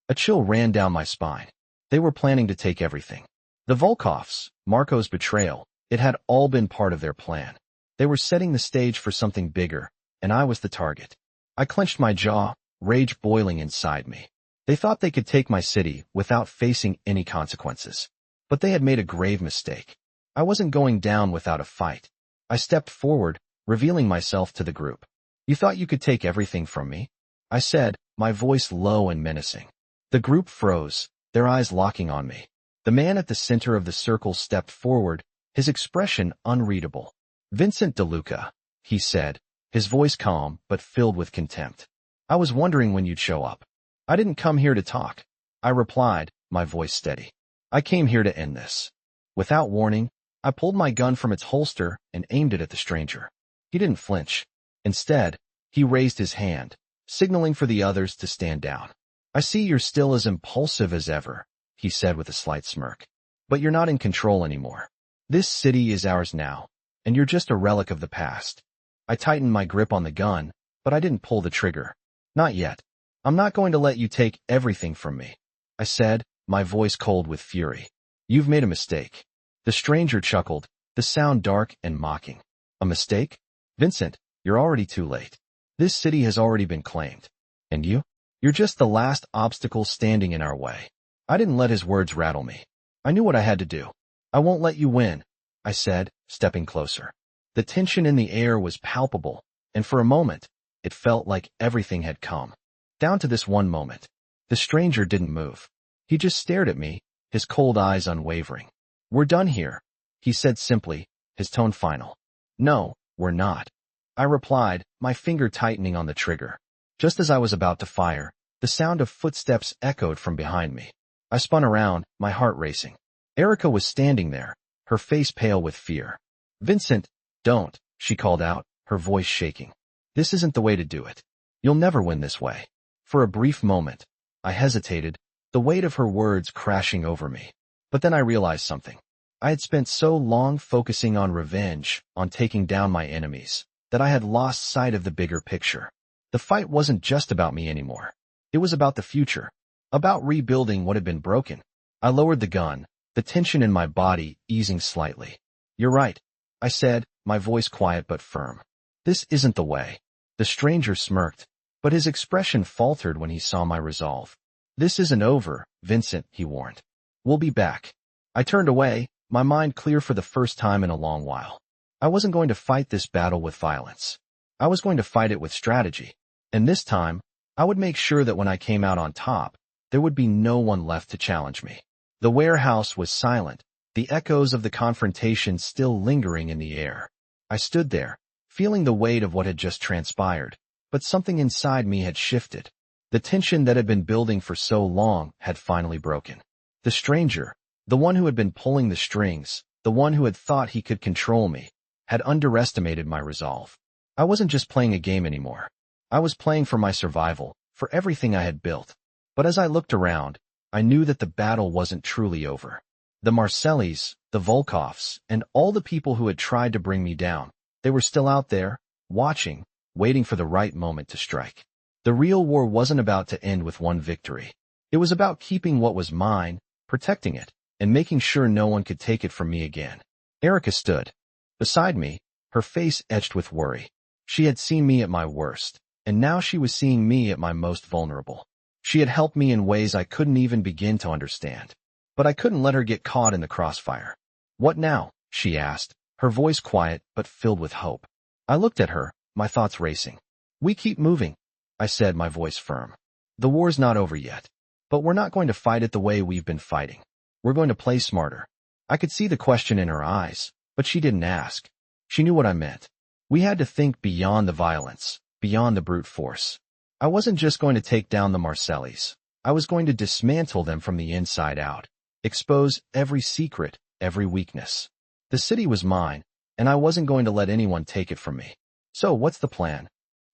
A chill ran down my spine. They were planning to take everything. The Volkovs, Marco's betrayal, it had all been part of their plan. They were setting the stage for something bigger, and I was the target. I clenched my jaw, rage boiling inside me. They thought they could take my city without facing any consequences. But they had made a grave mistake. I wasn't going down without a fight. I stepped forward, revealing myself to the group. "You thought you could take everything from me?" I said, my voice low and menacing. The group froze, their eyes locking on me. The man at the center of the circle stepped forward, his expression unreadable. "Vincent DeLuca," he said, his voice calm but filled with contempt. "I was wondering when you'd show up." "I didn't come here to talk," I replied, my voice steady. "I came here to end this." Without warning, I pulled my gun from its holster and aimed it at the stranger. He didn't flinch. Instead, he raised his hand, signaling for the others to stand down. "I see you're still as impulsive as ever," he said with a slight smirk. "But you're not in control anymore. This city is ours now, and you're just a relic of the past." I tightened my grip on the gun, but I didn't pull the trigger. "Not yet. I'm not going to let you take everything from me," I said, my voice cold with fury. "You've made a mistake." The stranger chuckled, the sound dark and mocking. "A mistake? Vincent, you're already too late. This city has already been claimed. And you? You're just the last obstacle standing in our way." I didn't let his words rattle me. I knew what I had to do. "I won't let you win," I said, stepping closer. The tension in the air was palpable, and for a moment, it felt like everything had come. Down to this one moment. The stranger didn't move. He just stared at me, his cold eyes unwavering. "We're done here," he said simply, his tone final. "No, we're not," I replied, my finger tightening on the trigger. Just as I was about to fire, the sound of footsteps echoed from behind me. I spun around, my heart racing. Erica was standing there, her face pale with fear. "Vincent, don't," she called out, her voice shaking. "This isn't the way to do it. You'll never win this way." For a brief moment, I hesitated, the weight of her words crashing over me. But then I realized something. I had spent so long focusing on revenge, on taking down my enemies, that I had lost sight of the bigger picture. The fight wasn't just about me anymore. It was about the future, about rebuilding what had been broken. I lowered the gun, the tension in my body easing slightly. "You're right," I said, my voice quiet but firm. "This isn't the way." The stranger smirked, but his expression faltered when he saw my resolve. "This isn't over, Vincent," he warned. "We'll be back." I turned away, my mind clear for the first time in a long while. I wasn't going to fight this battle with violence. I was going to fight it with strategy. And this time, I would make sure that when I came out on top, there would be no one left to challenge me. The warehouse was silent, the echoes of the confrontation still lingering in the air. I stood there, feeling the weight of what had just transpired, but something inside me had shifted. The tension that had been building for so long had finally broken. The stranger, the one who had been pulling the strings, the one who had thought he could control me, had underestimated my resolve. I wasn't just playing a game anymore. I was playing for my survival, for everything I had built. But as I looked around, I knew that the battle wasn't truly over. The Marcellis, the the Volkovs, and all the people who had tried to bring me down. They were still out there, watching, waiting for the right moment to strike. The real war wasn't about to end with one victory. It was about keeping what was mine, protecting it, and making sure no one could take it from me again. Erica stood beside me, her face etched with worry. She had seen me at my worst, and now she was seeing me at my most vulnerable. She had helped me in ways I couldn't even begin to understand. But I couldn't let her get caught in the crossfire. "What now?" she asked, her voice quiet but filled with hope. I looked at her, my thoughts racing. "We keep moving," I said, my voice firm. "The war's not over yet. But we're not going to fight it the way we've been fighting. We're going to play smarter." I could see the question in her eyes, but she didn't ask. She knew what I meant. We had to think beyond the violence, beyond the brute force. I wasn't just going to take down the Marcellis. I was going to dismantle them from the inside out, expose every secret, every weakness. The city was mine, and I wasn't going to let anyone take it from me. "So what's the plan?"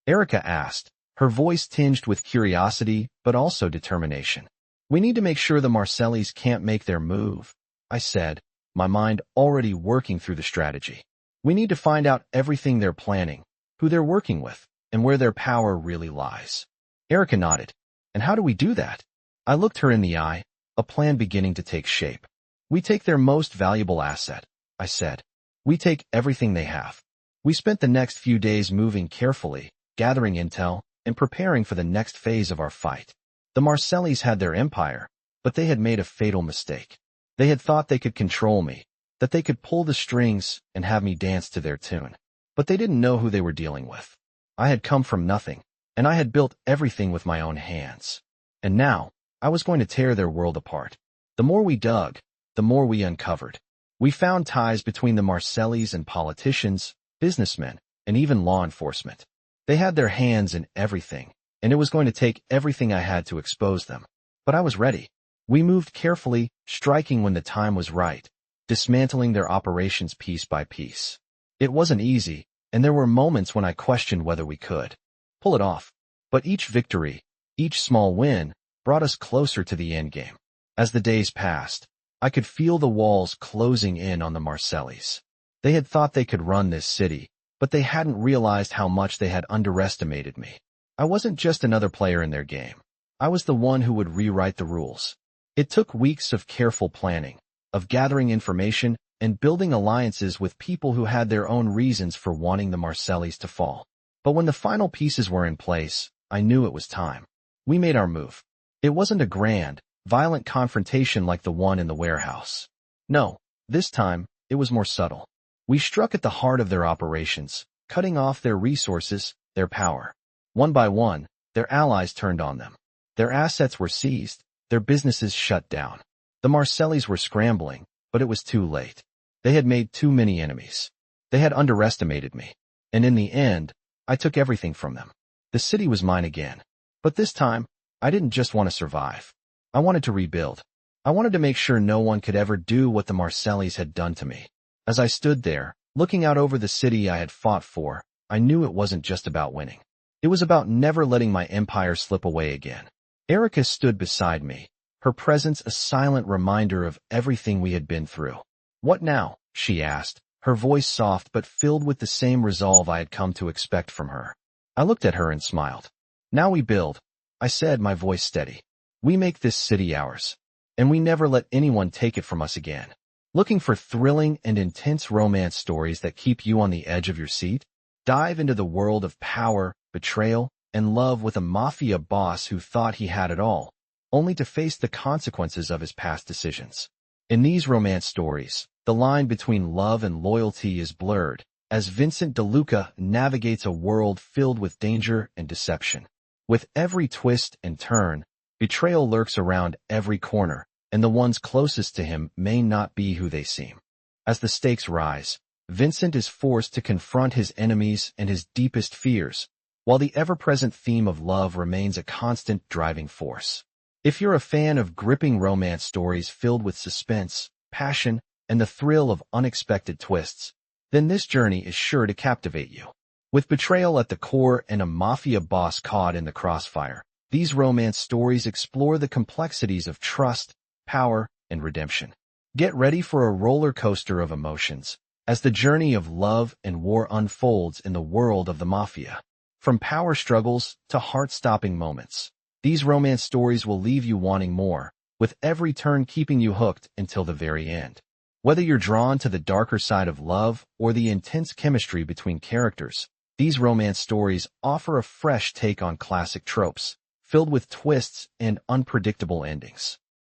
Erica asked, her voice tinged with curiosity but also determination. "We need to make sure the Marcellis can't make their move," I said, my mind already working through the strategy. "We need to find out everything they're planning, who they're working with, and where their power really lies." Erica nodded. "And how do we do that?" I looked her in the eye, a plan beginning to take shape. "We take their most valuable asset," I said. "We take everything they have." We spent the next few days moving carefully, gathering intel, and preparing for the next phase of our fight. The Marcellis had their empire, but they had made a fatal mistake. They had thought they could control me, that they could pull the strings and have me dance to their tune. But they didn't know who they were dealing with. I had come from nothing, and I had built everything with my own hands. And now, I was going to tear their world apart. The more we dug, the more we uncovered. We found ties between the Marcellis and politicians, businessmen, and even law enforcement. They had their hands in everything, and it was going to take everything I had to expose them. But I was ready. We moved carefully, striking when the time was right, dismantling their operations piece by piece. It wasn't easy, and there were moments when I questioned whether we could pull it off. But each victory, each small win, brought us closer to the endgame. As the days passed, I could feel the walls closing in on the Marcellis. They had thought they could run this city, but they hadn't realized how much they had underestimated me. I wasn't just another player in their game. I was the one who would rewrite the rules. It took weeks of careful planning, of gathering information, and building alliances with people who had their own reasons for wanting the Marcellis to fall. But when the final pieces were in place, I knew it was time. We made our move. It wasn't a grand, violent confrontation like the one in the warehouse. No, this time, it was more subtle. We struck at the heart of their operations, cutting off their resources, their power. One by one, their allies turned on them. Their assets were seized, their businesses shut down. The Marcellis were scrambling, but it was too late. They had made too many enemies. They had underestimated me. And in the end, I took everything from them. The city was mine again. But this time, I didn't just want to survive. I wanted to rebuild. I wanted to make sure no one could ever do what the Marcellis had done to me. As I stood there, looking out over the city I had fought for, I knew it wasn't just about winning. It was about never letting my empire slip away again. Erica stood beside me, her presence a silent reminder of everything we had been through. "What now?" she asked, her voice soft but filled with the same resolve I had come to expect from her. I looked at her and smiled. "Now we build," I said, my voice steady. "We make this city ours, and we never let anyone take it from us again." Looking for thrilling and intense romance stories that keep you on the edge of your seat? Dive into the world of power, betrayal, and love with a mafia boss who thought he had it all, only to face the consequences of his past decisions. In these romance stories, the line between love and loyalty is blurred, as Vincent DeLuca navigates a world filled with danger and deception. With every twist and turn, betrayal lurks around every corner, and the ones closest to him may not be who they seem. As the stakes rise, Vincent is forced to confront his enemies and his deepest fears, while the ever-present theme of love remains a constant driving force. If you're a fan of gripping romance stories filled with suspense, passion, and the thrill of unexpected twists, then this journey is sure to captivate you. With betrayal at the core and a mafia boss caught in the crossfire, these romance stories explore the complexities of trust, power, and redemption. Get ready for a roller coaster of emotions as the journey of love and war unfolds in the world of the Mafia. From power struggles to heart-stopping moments, these romance stories will leave you wanting more, with every turn keeping you hooked until the very end. Whether you're drawn to the darker side of love or the intense chemistry between characters, these romance stories offer a fresh take on classic tropes, filled with twists and unpredictable endings.